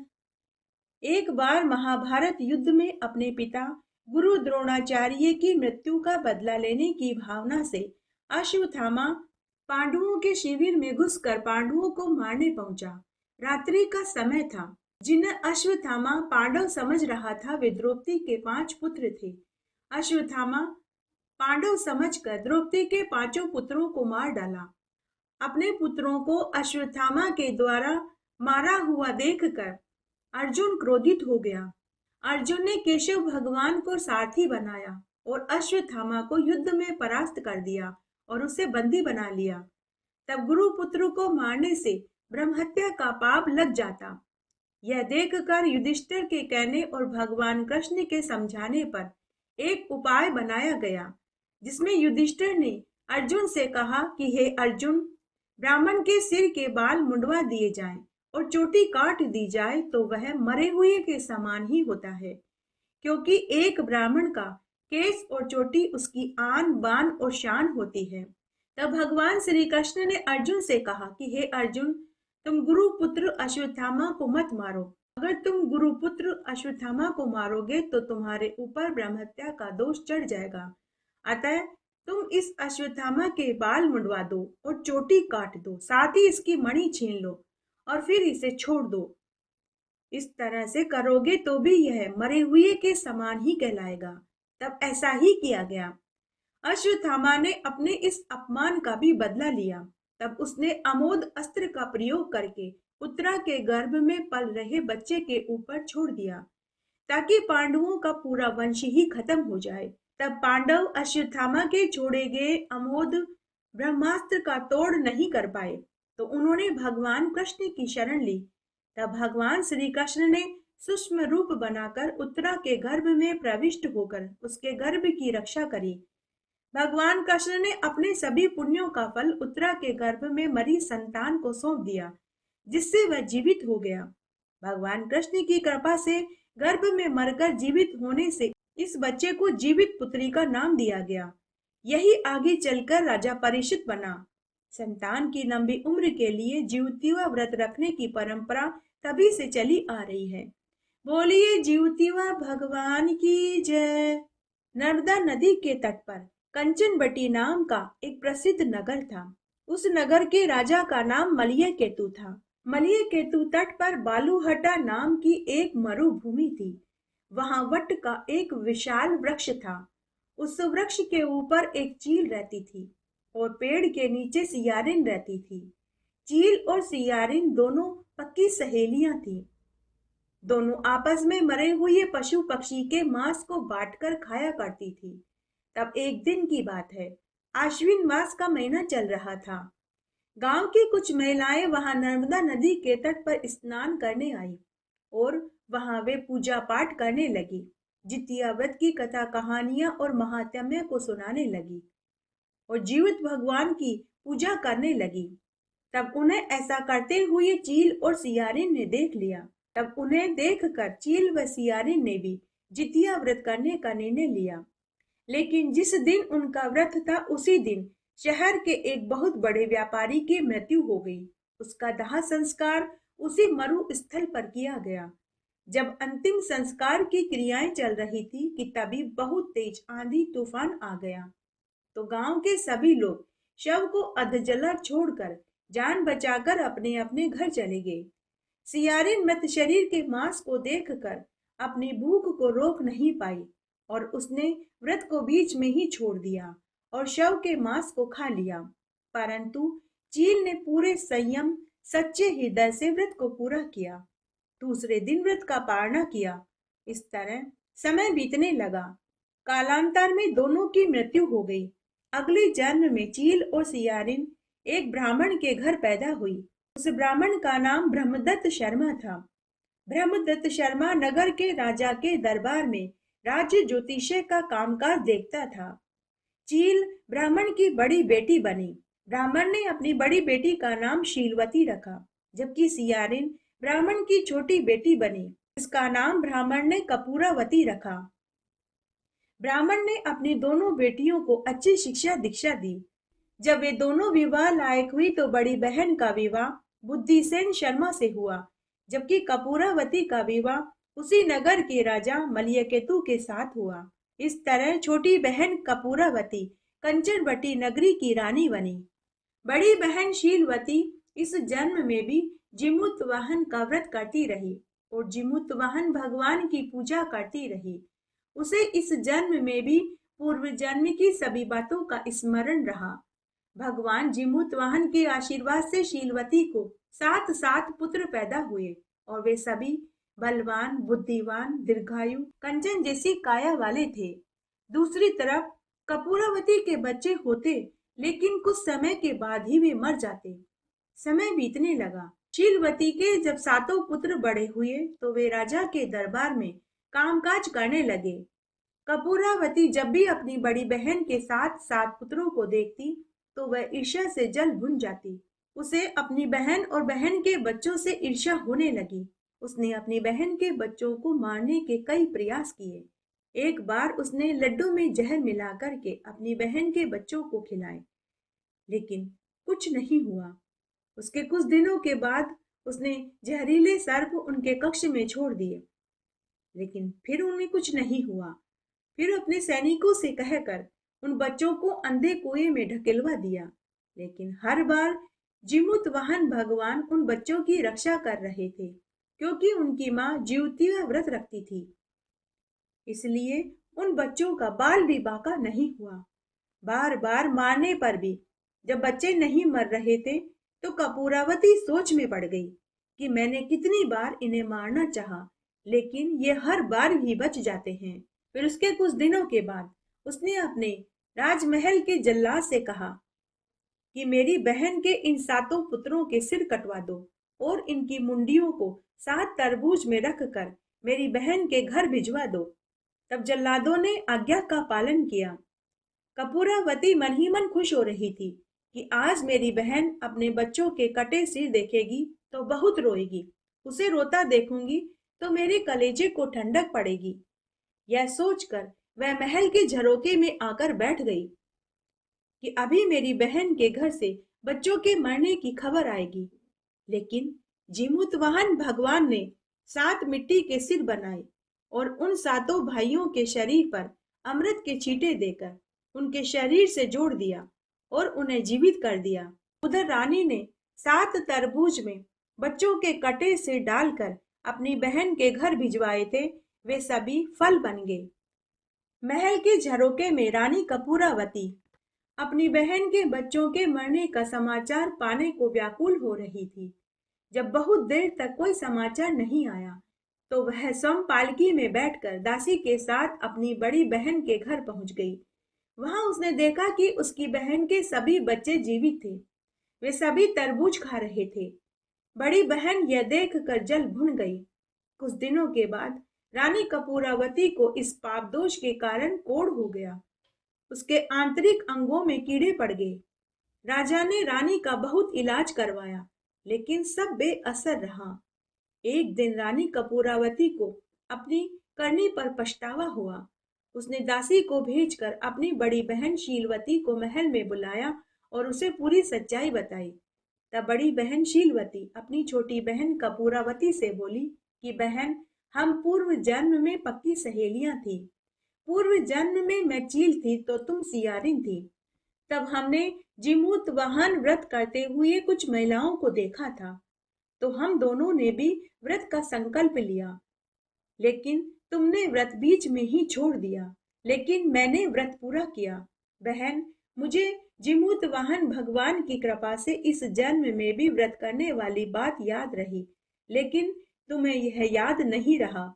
एक बार महाभारत युद्ध में अपने पिता गुरु द्रोणाचार्य की मृत्यु का बदला लेने की भावना से अश्वत्थामा पांडवों के शिविर में घुसकर पांडवों को मारने पहुंचा। रात्रि का समय था। जिन्हें अश्वत्थामा पांडव समझ रहा था वे द्रौपदी के 5 पुत्र थे। अश्वत्थामा पांडव समझकर द्रौपदी के 5 पुत्रों को मार डाला। अपने पुत्रों को अश्वत्थामा के द्वारा मारा हुआ देखकर अर्जुन क्रोधित हो गया। अर्जुन ने केशव भगवान को सारथी बनाया और अश्वत्थामा को युद्ध में परास्त कर दिया और उसे बंदी बना लिया। तब गुरु पुत्र को मारने से ब्रह्महत्या का पाप लग जाता। यह देखकर युधिष्ठिर के कहने और भगवान कृष्ण के समझाने पर एक उपाय बनाया गया, जिसमें युधिष्ठिर ने अर्जुन से कहा कि हे अर्जुन, ब्राह्मण के सिर के बाल मुंडवा दिए जाएं और चोटी काट दी जाए तो वह मरे हुए के समान ही होता है, क्योंकि एक ब्राह्मण का केस और चोटी उसकी आन बान और शान होती है। तब भगवान श्री कृष्ण ने अर्जुन से कहा कि हे अर्जुन, तुम गुरुपुत्र अश्वत्थामा को मत मारो। अगर तुम गुरुपुत्र अश्वत्थामा को मारोगे तो तुम्हारे ऊपर ब्रह्महत्या का दोष चढ़ जाएगा। अतः तुम इस अश्वत्थामा के बाल मुंडवा दो और चोटी काट दो, साथ ही इसकी मणि छीन लो और फिर इसे छोड़ दो। इस तरह से करोगे तो भी यह मरे हुए के समान ही कहलाएगा। तब ऐसा ही किया गया। अश्वत्थामा ने अपने इस अपमान का भी बदला लिया। तब उसने अमोद अस्त्र का प्रयोग करके उत्तरा के गर्भ में पल रहे बच्चे के ऊपर छोड़ दिया, ताकि पांडवों का पूरा वंश ही खत्म हो जाए। तब पांडव अश्वत्थामा के छोड़े गए अमोद ब्रह्मास्त्र का तोड़ नहीं कर पाए, तो उन्होंने भगवान कृष्ण की शरण ली। तब भगवान श्री कृष्ण ने सूक्ष्म रूप बनाकर उत्तरा के गर्भ में प्रविष्ट होकर उसके गर्भ की रक्षा करी। भगवान कृष्ण ने अपने सभी पुण्यों का फल उत्तरा के गर्भ में मरी संतान को सौंप दिया, जिससे वह जीवित हो गया। भगवान कृष्ण की कृपा से गर्भ में मरकर जीवित होने से इस बच्चे को जीवित पुत्री का नाम दिया गया। यही आगे चलकर राजा परीक्षित बना। संतान की लंबी उम्र के लिए जीवतीवा व्रत रखने की परंपरा तभी से चली आ रही है। बोलिए जीवतीवा भगवान की जय। नर्मदा नदी के तट पर कंचनबटी नाम का एक प्रसिद्ध नगर था। उस नगर के राजा का नाम मलय केतु था। मलय केतु तट पर बालूहटा नाम की एक मरुभूमि थी। वहां वट का एक विशाल वृक्ष था। उस वृक्ष के ऊपर एक चील रहती थी और पेड़ के नीचे सियारिन रहती थी। चील और सियारिन दोनों पक्की सहेलियां थी। दोनों आपस में मरे हुए पशु पक्षी के मांस को बांटकर खाया करती थी। तब एक दिन की बात है, आश्विन मास का महीना चल रहा था। गांव की कुछ महिलाएं वहां नर्मदा नदी के तट पर स्नान करने आई और वहां वे पूजा पाठ करने लगी। जितिया व्रत की कथा कहानियां और महात्म्य को सुनाने लगी और जीवित भगवान की पूजा करने लगी। तब उन्हें ऐसा करते हुए चील और सियारिन ने देख लिया। तब उन्हें देखकर चील व सियारिन ने भी जितिया व्रत करने का निर्णय लिया। लेकिन जिस दिन उनका व्रत था उसी दिन शहर के एक बहुत बड़े व्यापारी की मृत्यु हो गई। उसका दाह संस्कार उसी मरु स्थल पर किया गया। जब अंतिम संस्कार की क्रियाएं चल रही थी कि तभी बहुत तेज आंधी तूफान आ गया। तो गांव के सभी लोग शव को अधजला छोड़कर जान बचाकर अपने अपने घर चले गए। सियारिन मृत शरीर के मांस को देखकर अपनी भूख को रोक नहीं पाई और उसने व्रत को बीच में ही छोड़ दिया और शव के मांस को खा लिया। परंतु चील ने पूरे संयम सच्चे हृदय से व्रत को पूरा किया। दूसरे दिन व्रत का पारणा किया। इस तरह समय बीतने लगा। कालांतर में दोनों की मृत्यु हो गई। अगले जन्म में चील और सियारिन एक ब्राह्मण के घर पैदा हुई। उस ब्राह्मण का नाम ब्रह्मदत्त शर्मा था। ब्रह्मदत्त शर्मा नगर के राजा के दरबार में राज्य ज्योतिषी का कामकाज देखता था। चील ब्राह्मण की बड़ी बेटी बनी। ब्राह्मण ने अपनी बड़ी बेटी का नाम शीलवती रखा, जबकि सियारिन ब्राह्मण की छोटी बेटी बनी। इसका नाम ब्राह्मण ने कपूरावती रखा। ब्राह्मण ने अपनी दोनों बेटियों को अच्छी शिक्षा दीक्षा दी। जब वे दोनों विवाह लायक हुई तो बड़ी बहन का विवाह बुद्धिसेन शर्मा से हुआ, जबकि कपूरावती का विवाह उसी नगर के राजा मलयकेतु के साथ हुआ। इस तरह छोटी बहन कपूरावती कंचनबटी नगरी की रानी बनी। बड़ी बहन शीलवती इस जन्म में भी जिमुतवाहन का व्रत करती रही और जिमुतवाहन भगवान की पूजा करती रही। उसे इस जन्म में भी पूर्व जन्म की सभी बातों का स्मरण रहा। भगवान जिमुतवाहन के आशीर्वाद से शीलवती को 7 पुत्र पैदा हुए और वे सभी बलवान, बुद्धिवान, दीर्घायु, कंचन जैसी काया वाले थे। दूसरी तरफ कपूरावती के बच्चे होते, लेकिन कुछ समय के बाद ही वे मर जाते। समय बीतने लगा। शीलवती के जब 7 पुत्र बड़े हुए तो वे राजा के दरबार में कामकाज करने लगे। कपूरावती जब भी अपनी बड़ी बहन के साथ 7 पुत्रों को देखती तो वह ईर्ष्या से जल भुन जाती। उसे अपनी बहन और बहन के बच्चों से ईर्ष्या होने लगी। उसने अपनी बहन के बच्चों को मारने के कई प्रयास किए। एक बार उसने लड्डू में जहर मिलाकर के अपनी बहन के बच्चों को खिलाए, लेकिन कुछ नहीं हुआ। उसके कुछ दिनों के बाद उसने जहरीले सर्प उनके कक्ष में छोड़ दिए, लेकिन फिर उन्हें कुछ नहीं हुआ। फिर अपने सैनिकों से कहकर उन बच्चों को अंधे कुएं में ढकेलवा दिया, लेकिन हर बार जिमुतवाहन भगवान उन बच्चों की रक्षा कर रहे थे, क्योंकि उनकी माँ जीवतीय व्रत रखती थी। इसलिए उन बच्चों का बाल भी बांका नहीं हुआ। बार बार मारने पर भी जब बच्चे नहीं मर रहे थे तो कपूरावती सोच में पड़ गई कि मैंने कितनी बार इन्हें मारना चाहा, लेकिन ये हर बार ही बच जाते हैं। फिर उसके कुछ दिनों के बाद उसने अपने राजमहल के जल्लाद से कहा कि मेरी बहन के इन 7 पुत्रों के सिर कटवा दो और इनकी मुंडियों को 7 तरबूज में रख कर मेरी बहन के घर भिजवा दो। तब जल्लादों ने आज्ञा का पालन किया। कपूरावती मन ही मन खुश हो रही थी कि आज मेरी बहन अपने बच्चों के कटे सिर देखेगी तो बहुत रोएगी, उसे रोता देखूंगी तो मेरे कलेजे को ठंडक पड़ेगी। यह सोचकर वह महल के झरोके में आकर बैठ गई कि अभी मेरी बहन के घर से बच्चों के मरने की खबर आएगी। लेकिन जीमूतवाहन भगवान ने 7 मिट्टी के सिर बनाए और उन 7 भाइयों के शरीर पर अमृत के छींटे देकर उनके शरीर से जोड़ दिया और उन्हें जीवित कर दिया। उधर रानी ने 7 तरबूज में बच्चों के कटे सिर डालकर अपनी बहन के घर भिजवाए थे, वे सभी फल बन गए। महल के झरोके में रानी कपूरावती अपनी बहन के बच्चों के मरने का समाचार पाने को व्याकुल हो रही थी। जब बहुत देर तक कोई समाचार नहीं आया तो वह स्वयं पालकी में बैठकर दासी के साथ अपनी बड़ी बहन के घर पहुंच गई। वहां उसने देखा कि उसकी बहन के सभी बच्चे जीवित थे, वे सभी तरबूज खा रहे थे। बड़ी बहन यह देखकर जल भुन गई। कुछ दिनों के बाद रानी कपूरावती को इस पाप दोष के कारण कोढ़ हो गया, उसके आंतरिक अंगों में कीड़े पड़ गए। राजा ने रानी का बहुत इलाज करवाया लेकिन सब बेअसर रहा। एक दिन रानी कपूरावती को अपनी करनी पर पछतावा हुआ। उसने दासी को भेजकर अपनी बड़ी बहन शीलवती को महल में बुलाया और उसे पूरी सच्चाई बताई। तब बड़ी बहन शीलवती अपनी छोटी बहन कपूरावती से बोली कि बहन, हम पूर्व जन्म में पक्की सहेलियां थी। पूर्व जन्म में मैं चील थी तो तुम सियारिन थी। तब हमने जीमूतवाहन व्रत करते हुए कुछ महिलाओं को देखा था, तो हम दोनों ने भी व्रत का संकल्प लिया, लेकिन तुमने व्रत बीच में ही छोड़ दिया, लेकिन मैंने व्रत पूरा किया। बहन, मुझे जीमूतवाहन भगवान की कृपा से इस जन्म में भी व्रत करने वाली बात याद रही, लेकिन तुम्हें यह याद नहीं रहा।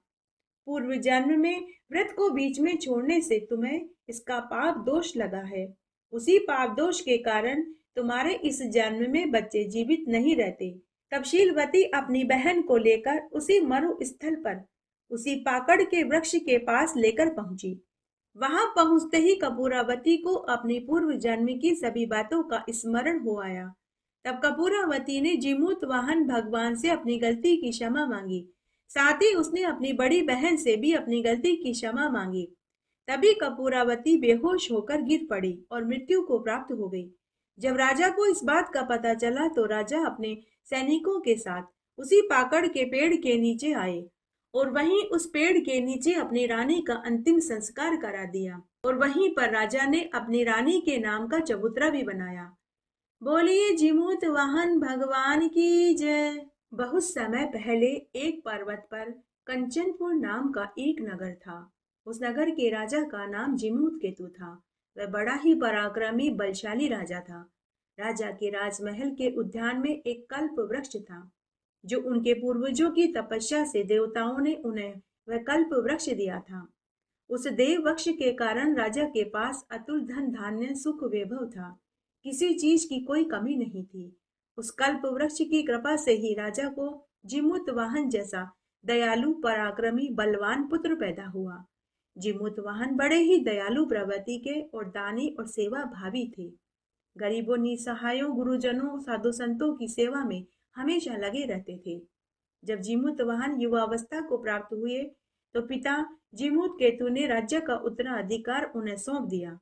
पूर्व जन्म में व्रत को बीच में छोड़ने से तुम्हें इसका पाप दोष लगा है। उसी पाप दोष के कारण तुम्हारे इस जन्म में बच्चे जीवित नहीं रहते। तब शीलवती अपनी बहन को लेकर उसी मरु स्थल पर उसी पाकड़ के वृक्ष के पास लेकर पहुंची। वहां पहुंचते ही कपूरावती को अपनी पूर्व जन्म की सभी बातों का स्मरण हो आया। तब कपूरावती ने जीमूतवाहन भगवान से अपनी गलती की क्षमा मांगी। साथ ही उसने अपनी बड़ी बहन से भी अपनी गलती की क्षमा मांगी। तभी कपूरावती बेहोश होकर गिर पड़ी और मृत्यु को प्राप्त हो गई। जब राजा को इस बात का पता चला तो राजा अपने सैनिकों के साथ उसी पाकड़ के पेड़ के नीचे आए और वहीं उस पेड़ के नीचे अपनी रानी का अंतिम संस्कार करा दिया और वहीं पर राजा ने अपनी रानी के नाम का चबूतरा भी बनाया। बोलिए जीमूतवाहन भगवान की जय। बहुत समय पहले एक पर्वत पर कंचनपुर नाम का एक नगर था। उस नगर के राजा का नाम जीमूतकेतु था। वह बड़ा ही पराक्रमी बलशाली राजा था। राजा के राजमहल के उद्यान में एक कल्प वृक्ष था, जो उनके पूर्वजों की तपस्या से देवताओं ने उन्हें वह कल्प वृक्ष दिया था। उस देव वृक्ष के कारण राजा के पास अतुल धन धान्य सुख वैभव था, किसी चीज की कोई कमी नहीं थी। उस कल्प वृक्ष की कृपा से ही राजा को जीमूतवाहन जैसा दयालु पराक्रमी बलवान पुत्र पैदा हुआ। जीमूतवाहन बड़े ही दयालु प्रवृत्ति के और दानी और सेवा भावी थे। गरीबों, निसहायों, गुरुजनों, साधु संतों की सेवा में हमेशा लगे रहते थे। जब जीमूतवाहन युवावस्था को प्राप्त हुए तो पिता जीमूतकेतु ने राज्य का उत्तराधिकार उन्हें सौंप दिया।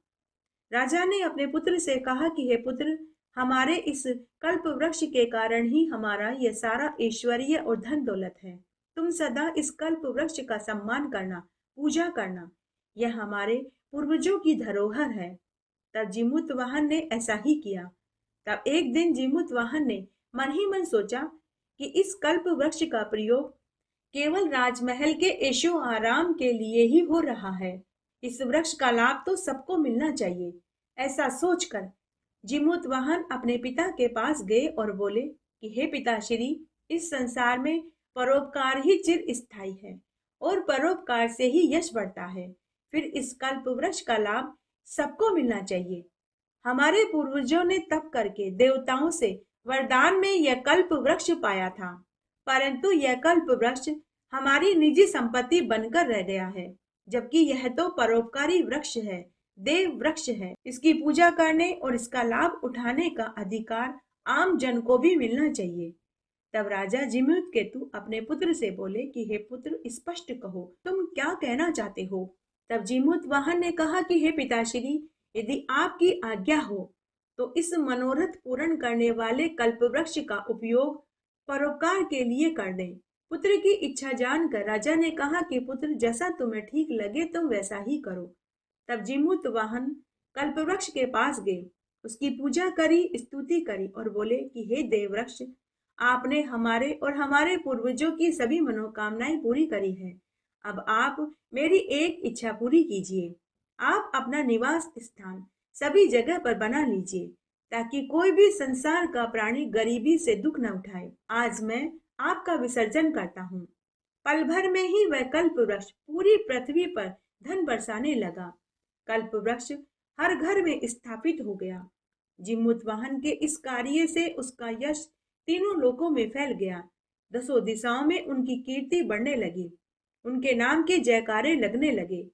राजा ने अपने पुत्र से कहा कि हे पुत्र, हमारे इस कल्प वृक्ष के कारण ही हमारा यह सारा ऐश्वर्य और धन दौलत है। तुम सदा इस कल्प वृक्ष का सम्मान करना, पूजा करना, यह हमारे पूर्वजों की धरोहर है। तब जीमूतवाहन ने ऐसा ही किया। तब एक दिन जीमूतवाहन ने मन ही मन सोचा कि इस कल्प वृक्ष का प्रयोग केवल राजमहल के ऐशो आराम के लिए ही हो रहा है। इस वृक्ष का लाभ तो सबको मिलना चाहिए। ऐसा सोचकर जीमूतवाहन अपने पिता के पास गए और बोले कि हे पिताश्री, इस संसार में परोपकार ही चिर स्थायी है और परोपकार से ही यश बढ़ता है। फिर इस कल्प वृक्ष का लाभ सबको मिलना चाहिए। हमारे पूर्वजों ने तप करके देवताओं से वरदान में यह कल्प वृक्ष पाया था, परंतु यह कल्प वृक्ष हमारी निजी संपत्ति बनकर रह गया है, जबकि यह तो परोपकारी वृक्ष है, देव वृक्ष है। इसकी पूजा करने और इसका लाभ उठाने का अधिकार आम जन को भी मिलना चाहिए। तब राजा जिम्मुत केतु अपने पुत्र से बोले कि हे पुत्र, स्पष्ट कहो, तुम क्या कहना चाहते हो। तब जिम्मुत वाहन ने कहा कि हे पिताश्री, यदि आपकी आज्ञा हो तो इस मनोरथ पूर्ण करने वाले कल्प वृक्ष का उपयोग परोपकार के लिए कर दें। पुत्र की इच्छा जानकर राजा ने कहा कि पुत्र, जैसा तुम्हें ठीक लगे तुम वैसा ही करो। तब जिम्मुत वाहन कल्प वृक्ष के पास गए, उसकी पूजा करी, स्तुति करी और बोले कि हे देव वृक्ष, आपने हमारे और हमारे पूर्वजों की सभी मनोकामनाएं पूरी करी है। अब आप मेरी एक इच्छा पूरी कीजिए। आप अपना निवास स्थान सभी जगह पर बना लीजिए, ताकि कोई भी संसार का प्राणी गरीबी से दुख न उठाए। आज मैं आपका विसर्जन करता हूँ। पल भर में ही वह कल्प वृक्ष पूरी पृथ्वी पर धन बरसाने लगा। कल्प वृक्ष हर घर में स्थापित हो गया। जिम्मुत वाहन के इस कार्य से उसका यश तीनों लोकों में फैल गया। दसों दिशाओं में उनकी कीर्ति बढ़ने लगी। उनके नाम के जयकारे लगने लगे।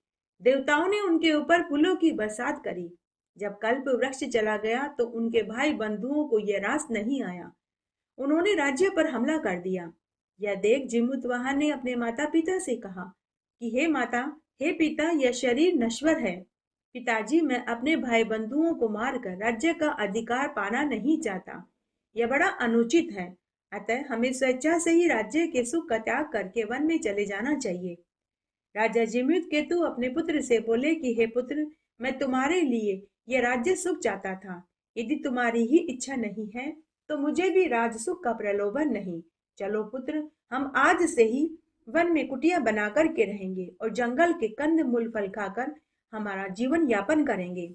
देवताओं ने उनके ऊपर फूलों की बरसात करी। जब कल्प वृक्ष चला गया तो उनके भाई बंधुओं को यह रास नहीं आया। उन्होंने राज्य पर हमला कर दिया। यह देख जिम्मुत वाहन ने अपने माता पिता से कहा कि हे माता, हे पिता, यह शरीर नश्वर है। पिताजी, मैं अपने भाई बंधुओं को मारकर राज्य का अधिकार पाना नहीं चाहता। यह बड़ा अनुचित है। अतः हमें स्वेच्छा से ही राज्य के सुख का त्याग करके वन में चले जाना चाहिए। राजा जिम्मुत केतु अपने पुत्र से बोले कि हे पुत्र, मैं तुम्हारे लिए यह राज्य सुख चाहता था। यदि तुम्हारी ही इच्छा नहीं है तो मुझे भी राज सुख का प्रलोभन नहीं। चलो पुत्र, हम आज से ही वन में कुटिया बना कर के रहेंगे और जंगल के कंद मूल फल खाकर हमारा जीवन यापन करेंगे।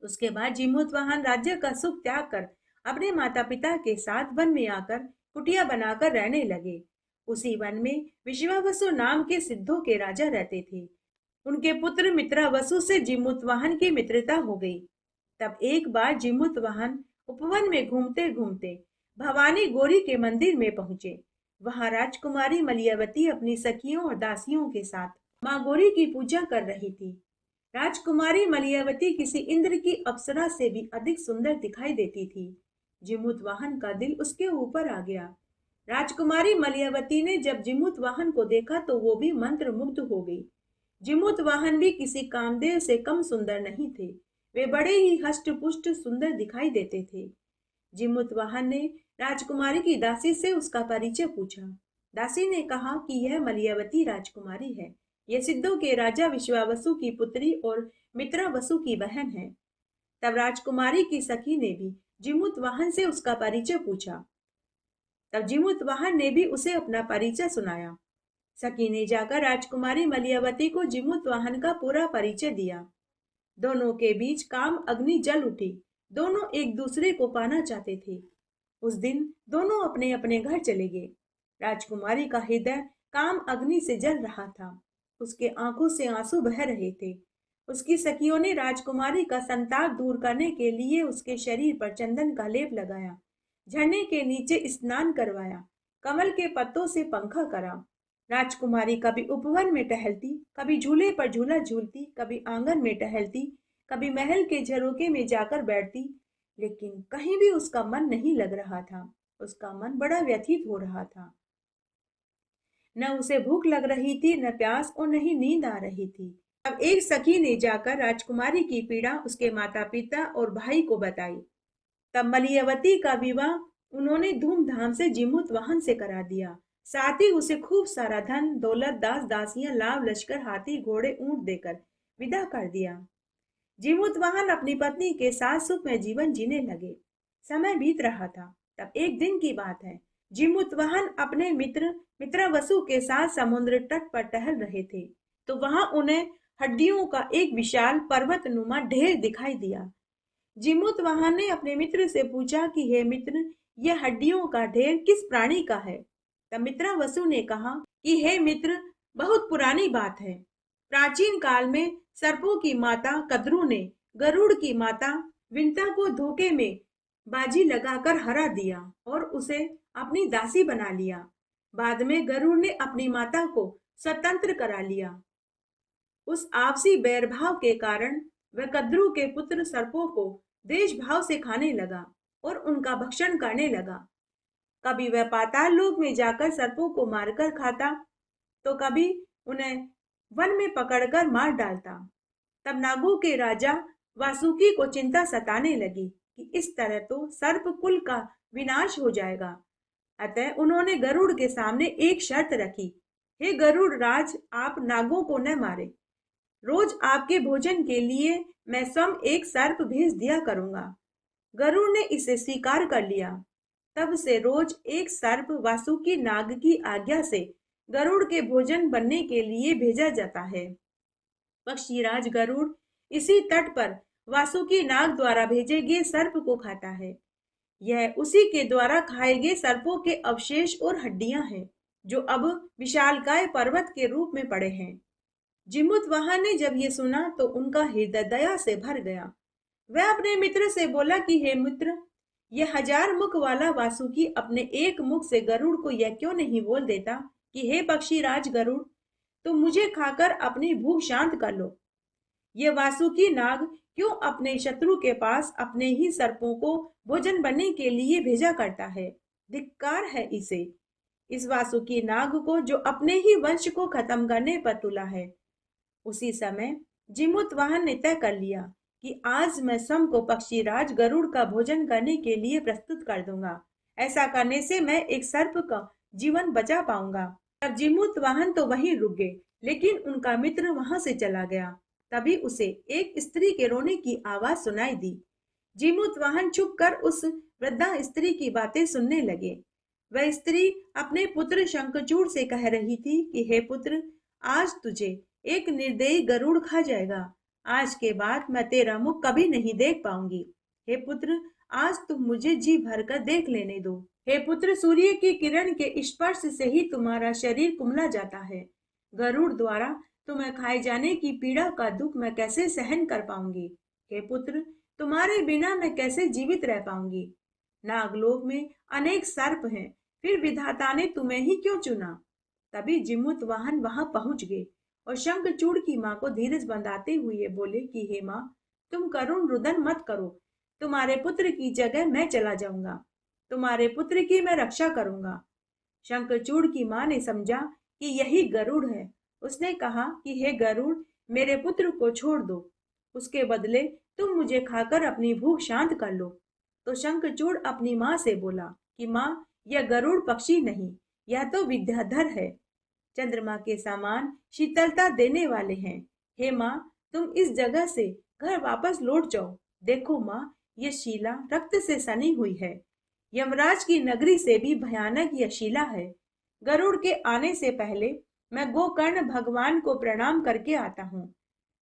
उसके बाद जिम्मुत वाहन राज्य का सुख त्याग कर अपने माता पिता के साथ वन में आकर कुटिया बनाकर रहने लगे। उसी वन में विश्वावसु नाम के सिद्धों के राजा रहते थे। उनके पुत्र मित्रावसु से जिम्मुत वाहन की मित्रता हो गई। तब एक बार जिम्मुत वाहन उपवन में घूमते घूमते भवानी गौरी के मंदिर में पहुंचे। वहां राजकुमारी मलियावती अपनी सखियों और दासियों के साथ माँ गौरी की पूजा कर रही थी। राजकुमारी मलियावती किसी इंद्र की अप्सरा से भी अधिक सुंदर दिखाई देती थी। जिम्मुत वाहन का दिल उसके ऊपर आ गया। राजकुमारी मलियावती ने जब जिम्मुत वाहन को देखा तो वो भी मंत्र मुग्ध हो गई। जिम्मुत वाहन भी किसी कामदेव से कम सुंदर नहीं थे। वे बड़े ही हष्ट पुष्ट सुंदर दिखाई देते थे। जिम्मुत वाहन ने राजकुमारी की दासी से उसका परिचय पूछा। दासी ने कहा कि यह मलियावती राजकुमारी है। यह सिद्धों के राजा विश्वावसु की पुत्री और मित्रावसु की बहन है। तब राजकुमारी की सखी ने भी जिम्मुत वाहन से उसका परिचय पूछा। तब जिम्मुत वाहन ने भी उसे अपना परिचय सुनाया। सखी ने जाकर राजकुमारी मलियावती को जिम्मुत वाहन का पूरा परिचय दिया। दोनों के बीच काम अग्नि जल उठी। दोनों एक दूसरे को पाना चाहते थे। उस दिन दोनों अपने अपने घर चले गए। राजकुमारी का हृदय काम अग्नि से जल रहा था। उसके आंखों से आंसू बह रहे थे। उसकी सखियों ने राजकुमारी का संताप दूर करने के लिए उसके शरीर पर चंदन का लेप लगाया, झरने के नीचे स्नान करवाया, कमल के पत्तों से पंखा करा। राजकुमारी कभी उपवन में टहलती, कभी झूले पर झूला झूलती, कभी आंगन में टहलती, कभी महल के झरोके में जाकर बैठती, लेकिन कहीं भी उसका मन नहीं लग रहा था। उसका मन बड़ा व्यथित हो रहा था। न उसे भूख लग रही थी, न प्यास और न ही नींद आ रही थी। अब एक सखी ने जाकर राजकुमारी की पीड़ा उसके माता पिता और भाई को बताई। तब मलियावती का विवाह उन्होंने धूमधाम से जिम्मुत वाहन से करा दिया। साथ ही उसे खूब सारा धन दौलत, दास दासियां, लाभ लश्कर, हाथी घोड़े ऊंट देकर विदा कर दिया। जिम्मुत वाहन अपनी पत्नी के साथ सुखमय जीवन जीने लगे। समय बीत रहा था। तब एक दिन की बात है। जिम्मुत वाहन अपने मित्रावसु के साथ समुद्र तट पर टहल रहे थे, तो वहां उन्हें हड्डियों का एक विशाल पर्वतनुमा ढेर दिखाई दिया। जिम्मुत वाहन ने अपने मित्र से पूछा कि हे मित्र, यह हड्डियों का ढेर किस प्राणी का है। तब मित्रावसु ने कहा कि हे मित्र, बहुत पुरानी बात है। प्राचीन काल में सर्पों की माता कद्रू ने गरुड़ की माता विंता को धोखे में बाजी लगाकर हरा दिया और उसे अपनी दासी बना लिया। बाद में गरुड़ ने अपनी माता को स्वतंत्र करा लिया। उस आपसी बैरभाव के कारण वह कद्रू के पुत्र सर्पों को देशभाव से खाने लगा और उनका भक्षण करने लगा। कभी वह पाताल लोक में जाकर सर्पों को मारकर खाता, तो कभी उन्हें वन में पकड़कर मार डालता। तब नागों के राजा वासुकी को चिंता सताने लगी कि इस तरह तो सर्प कुल का विनाश हो जाएगा। अतः उन्होंने गरुड़ के सामने एक शर्त रखी, हे गरुड़ राज, आप नागों को न मारे। रोज आपके भोजन के लिए मैं स्वयं एक सर्प भेज दिया करूंगा। गरुड़ ने इसे स्वीकार कर लिया। तब से रोज एक सर्प वासुकी नाग की आज्ञा से गरुड़ के भोजन बनने के लिए भेजा जाता है। पक्षीराज गरुड़ इसी तट पर वासुकी नाग द्वारा भेजे गए सर्प को खाता है। यह उसी के द्वारा खाए गए सर्पों के अवशेष और हड्डियां हैं, जो अब विशालकाय पर्वत के रूप में पड़े हैं। जिमुतवाहन ने जब ये सुना तो उनका हृदय दया से भर गया। वह अपने मित्र से बोला कि हे मित्र, यह 1000 मुख वाला वासुकी अपने एक मुख से गरुड़ को यह क्यों नहीं बोल देता कि हे पक्षीराज गरुड़, तुम मुझे खाकर अपनी भूख शांत कर लो। ये वासुकी नाग क्यों अपने शत्रु के पास अपने ही सर्पों को भोजन बनने के लिए भेजा करता है? धिक्कार है इसे, इस वासुकी नाग को, जो अपने ही वंश को खत्म करने पर तुला है। उसी समय जिमुतवाहन ने तय कर लिया कि आज मैं स्वयं को पक्षीराज गरुड़ का भोजन करने के लिए प्रस्तुत कर दूंगा। ऐसा करने से मैं एक सर्प का जीवन बचा पाऊंगा। तब जिमुतवाहन तो वहीं रुक गए, लेकिन उनका मित्र वहां से चला गया। तभी उसे एक स्त्री के रोने की आवाज सुनाई दी। जिमुतवाहन चुप कर उस वृद्धा स्त्री की बातें सुनने लगे। वह स्त्री अपने पुत्र शंखचूड़ से कह रही थी कि हे पुत्र, आज तुझे एक निर्दयी गरुड़ खा जाएगा। आज के बाद मैं तेरा मुख कभी नहीं देख पाऊंगी। हे पुत्र, आज तुम मुझे जी भरकर देख लेने दो। हे पुत्र, सूर्य की किरण के स्पर्श से ही तुम्हारा शरीर कुमला जाता है। गरुड़ द्वारा तुम्हें खाए जाने की पीड़ा का दुख मैं कैसे सहन कर पाऊंगी? हे पुत्र, तुम्हारे बिना मैं कैसे जीवित रह पाऊंगी? नागलोक में अनेक सर्प हैं, फिर विधाता ने तुम्हें ही क्यों चुना? तभी जिमुतवाहन वहां पहुंच गए और शंखचूड़ की माँ को धीरज बंधाते हुए बोले कि हे माँ, तुम करुण रुदन मत करो। तुम्हारे पुत्र की जगह मैं चला जाऊंगा। तुम्हारे पुत्र की मैं रक्षा करूंगा। शंखचूड़ की माँ ने समझा कि यही गरुड़ है। उसने कहा कि हे गरुड़, मेरे पुत्र को छोड़ दो। उसके बदले तुम मुझे खाकर अपनी भूख शांत कर लो। तो शंखचूड़ अपनी माँ से बोला कि माँ, यह गरुड़ पक्षी नहीं, यह तो विद्याधर है, चंद्रमा के समान शीतलता देने वाले हैं। हे माँ, तुम इस जगह से घर वापस लौट जाओ। देखो माँ, यह शिला रक्त से सनी हुई है। यमराज की नगरी से भी भयानक यह शिला है। गरुड़ के आने से पहले मैं गोकर्ण भगवान को प्रणाम करके आता हूँ।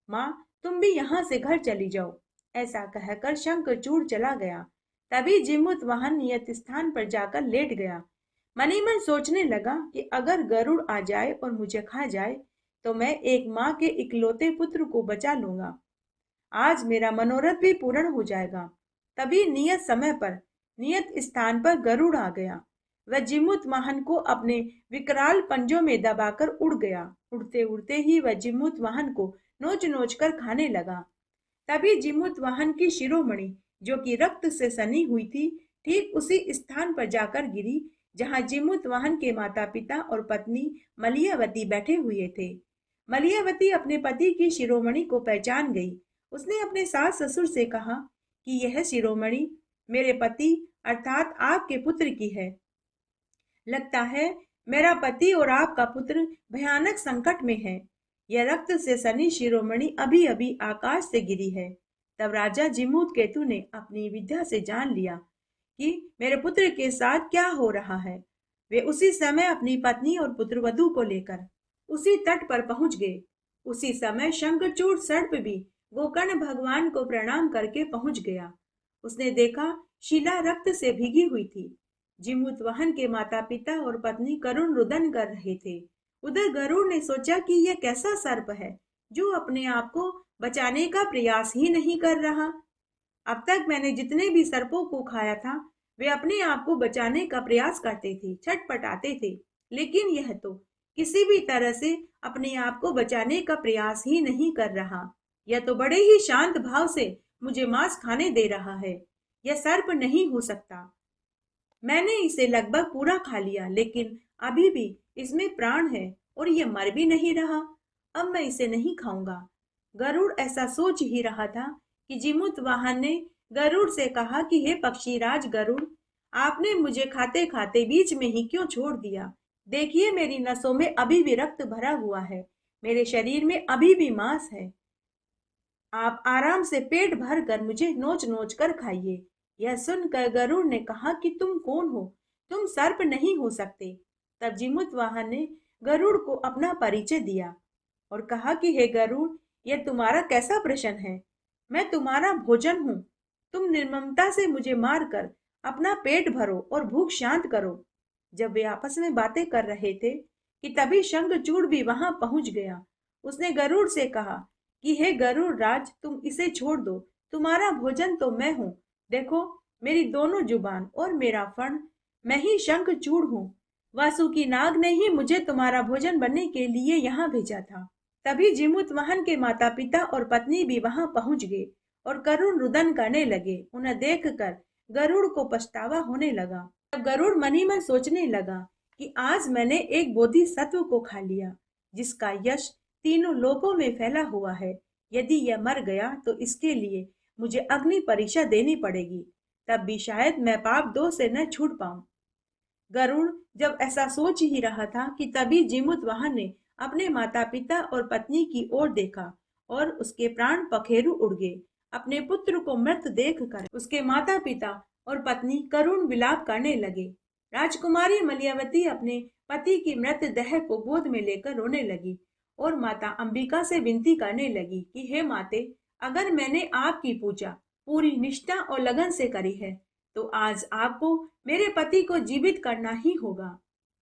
माँ, तुम भी यहाँ से घर चली जाओ। ऐसा कहकर शंखचूड़ चला गया। तभी जिमुतवाहन नियत स्थान पर जाकर लेट गया। मनी मन सोचने लगा कि अगर गरुड़ आ जाए और मुझे खा जाए तो मैं एक माँ के इकलौते पुत्र को बचा लूंगा। आज मेरा मनोरथ भी पूर्ण हो जाएगा। तभी नियत समय पर नियत स्थान पर गरुड़ आ गया। वह जिमुतवाहन को अपने विकराल पंजों में दबाकर उड़ गया। उड़ते उड़ते ही वह जिमुतवाहन को नोच नोच कर खाने लगा। तभी जिमुतवाहन की शिरोमणि, जो कि रक्त से सनी हुई थी, ठीक उसी स्थान पर जाकर गिरी जहां जिमुतवाहन के माता पिता और पत्नी मलियावती बैठे हुए थे। मलियावती अपने पति की शिरोमणि को पहचान गई। उसने अपने सास ससुर से कहा कि यह शिरोमणि मेरे पति अर्थात आपके पुत्र की है। लगता है मेरा पति और आपका पुत्र भयानक संकट में है। यह रक्त से सनी शिरोमणि अभी अभी आकाश से गिरी है। तब राजा जिमूत केतु ने अपनी विद्या से जान लिया कि मेरे पुत्र के साथ क्या हो रहा है। वे उसी समय अपनी पत्नी और पुत्रवधू को लेकर उसी तट पर पहुंच गए। उसी समय शंखचूड़ सर्प भी गोकर्ण भगवान को प्रणाम करके पहुंच गया। उसने देखा शिला रक्त से भीगी हुई थी। जिमुतवाहन के माता पिता और पत्नी करुण रुदन कर रहे थे। उधर गरुड़ ने सोचा कि यह कैसा सर्प है जो अपने आप को बचाने का प्रयास ही नहीं कर रहा। अब तक मैंने जितने भी सर्पों को खाया था वे अपने आप को बचाने का प्रयास करते थे, छटपटाते थे, लेकिन यह तो किसी भी तरह से अपने आप को बचाने का प्रयास ही नहीं कर रहा। यह तो बड़े ही शांत भाव से मुझे मांस खाने दे रहा है। यह सर्प नहीं हो सकता। मैंने इसे लगभग पूरा खा लिया, लेकिन अभी भी इसमें प्राण है और ये मर भी नहीं रहा। अब मैं इसे नहीं खाऊंगा। गरुड़ ऐसा सोच ही रहा था कि जीमूतवाहन ने गरुड़ से कहा कि हे पक्षीराज गरुड़, आपने मुझे खाते खाते बीच में ही क्यों छोड़ दिया? देखिए, मेरी नसों में अभी भी रक्त भरा हुआ है, मेरे शरीर में अभी भी मांस है। आप आराम से पेट भर कर मुझे नोच नोच कर खाइए। यह सुनकर गरुड़ ने कहा कि तुम कौन हो? तुम सर्प नहीं हो सकते। तब जीमूतवाहन ने गरुड़ को अपना परिचय दिया और कहा कि हे गरुड़, यह तुम्हारा कैसा प्रश्न है? मैं तुम्हारा भोजन हूँ। तुम निर्ममता से मुझे मार कर अपना पेट भरो और भूख शांत करो। जब वे आपस में बातें कर रहे थे कि तभी शंखचूड़ भी वहां पहुंच गया। उसने गरुड़ से कहा कि हे गरुड़ राज, तुम इसे छोड़ दो। तुम्हारा भोजन तो मैं हूँ। देखो, मेरी दोनों जुबान और मेरा फण, मैं ही शंखचूड़ हूँ। वासुकी नाग ने ही मुझे तुम्हारा भोजन बनने के लिए यहाँ भेजा था। तभी जीमूतवाहन के माता पिता और पत्नी भी वहां पहुंच गए और करुण रुदन करने लगे। उन्हें देखकर गरुड़ को पछतावा होने लगा। तब गरुड़ मनी मन सोचने लगा कि आज मैंने एक बोधिसत्व को खा लिया, जिसका यश तीनों लोकों में फैला हुआ है। यदि यह मर गया तो इसके लिए मुझे अग्नि परीक्षा देनी पड़ेगी, तब भी शायद मैं पाप दोष से न छूट पाऊं। गरुड़ जब ऐसा सोच ही रहा था कि तभी जीमूतवाहन ने अपने माता पिता और पत्नी की ओर देखा और उसके प्राण पखेरु उड़ गए। अपने पुत्र को मृत देखकर उसके माता पिता और पत्नी करुण विलाप करने लगे। राजकुमारी मलयावती अपने पति की मृत देह को गोद में लेकर रोने लगी और माता अंबिका से विनती करने लगी कि हे माते, अगर मैंने आपकी पूजा पूरी निष्ठा और लगन से करी है तो आज आपको मेरे पति को जीवित करना ही होगा।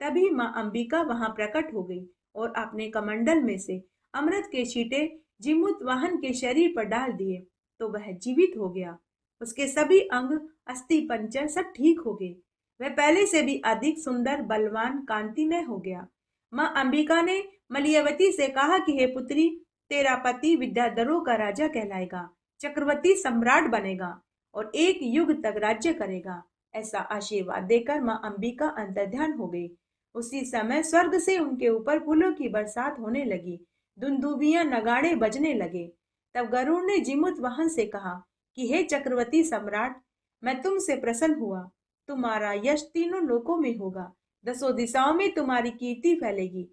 तभी माँ अंबिका वहां प्रकट हो गई और अपने कमंडल में से अमृत के छींटे जीमूतवाहन के शरीर पर डाल दिए तो वह जीवित हो गया। उसके सभी अंग, अस्थि पंजर सब ठीक हो गए। वह पहले से भी अधिक सुंदर, बलवान, कांतिमय हो गया। माँ अंबिका ने मलयावती से कहा कि हे पुत्री, तेरा पति विद्याधरों का राजा कहलाएगा, चक्रवर्ती सम्राट बनेगा और एक युग तक राज्य करेगा। ऐसा आशीर्वाद देकर माँ अंबिका अंतर्ध्यान हो गई। उसी समय स्वर्ग से उनके ऊपर फूलों की बरसात होने लगी, दुंदुभियां, नगाड़े बजने लगे। तब गरुड़ ने जीमूतवाहन से कहा कि हे चक्रवर्ती सम्राट, मैं तुमसे प्रसन्न हुआ। तुम्हारा यश तीनों लोकों में होगा, 10 दिशाओं में तुम्हारी कीर्ति फैलेगी।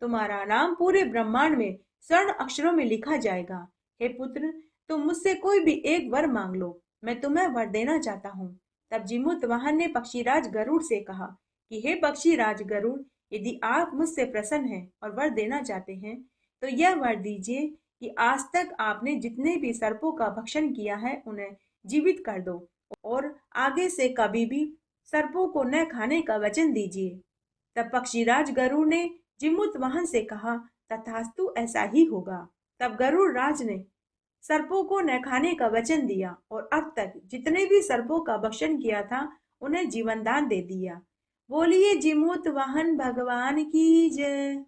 तुम्हारा नाम पूरे ब्रह्मांड में स्वर्ण अक्षरों में लिखा जाएगा। हे पुत्र, तुम मुझसे कोई भी एक वर मांग लो, मैं तुम्हें वर देना चाहता हूँ। तब जीमूतवाहन ने पक्षीराज गरुड़ से कहा कि हे पक्षीराज गरुड़, यदि आप मुझसे प्रसन्न हैं और वर देना चाहते हैं तो यह वर दीजिए कि आज तक आपने जितने भी सर्पों का भक्षण किया है उन्हें जीवित कर दो और आगे से कभी भी सर्पों को न खाने का वचन दीजिए। तब पक्षीराज गरुड़ ने जीमूतवाहन से कहा, तथास्तु, ऐसा ही होगा। तब गरुड़ राज ने सर्पों को न खाने का वचन दिया और अब तक जितने भी सर्पों का भक्षण किया था उन्हें जीवन दान दे दिया। बोलिए जीमूतवाहन भगवान की जय।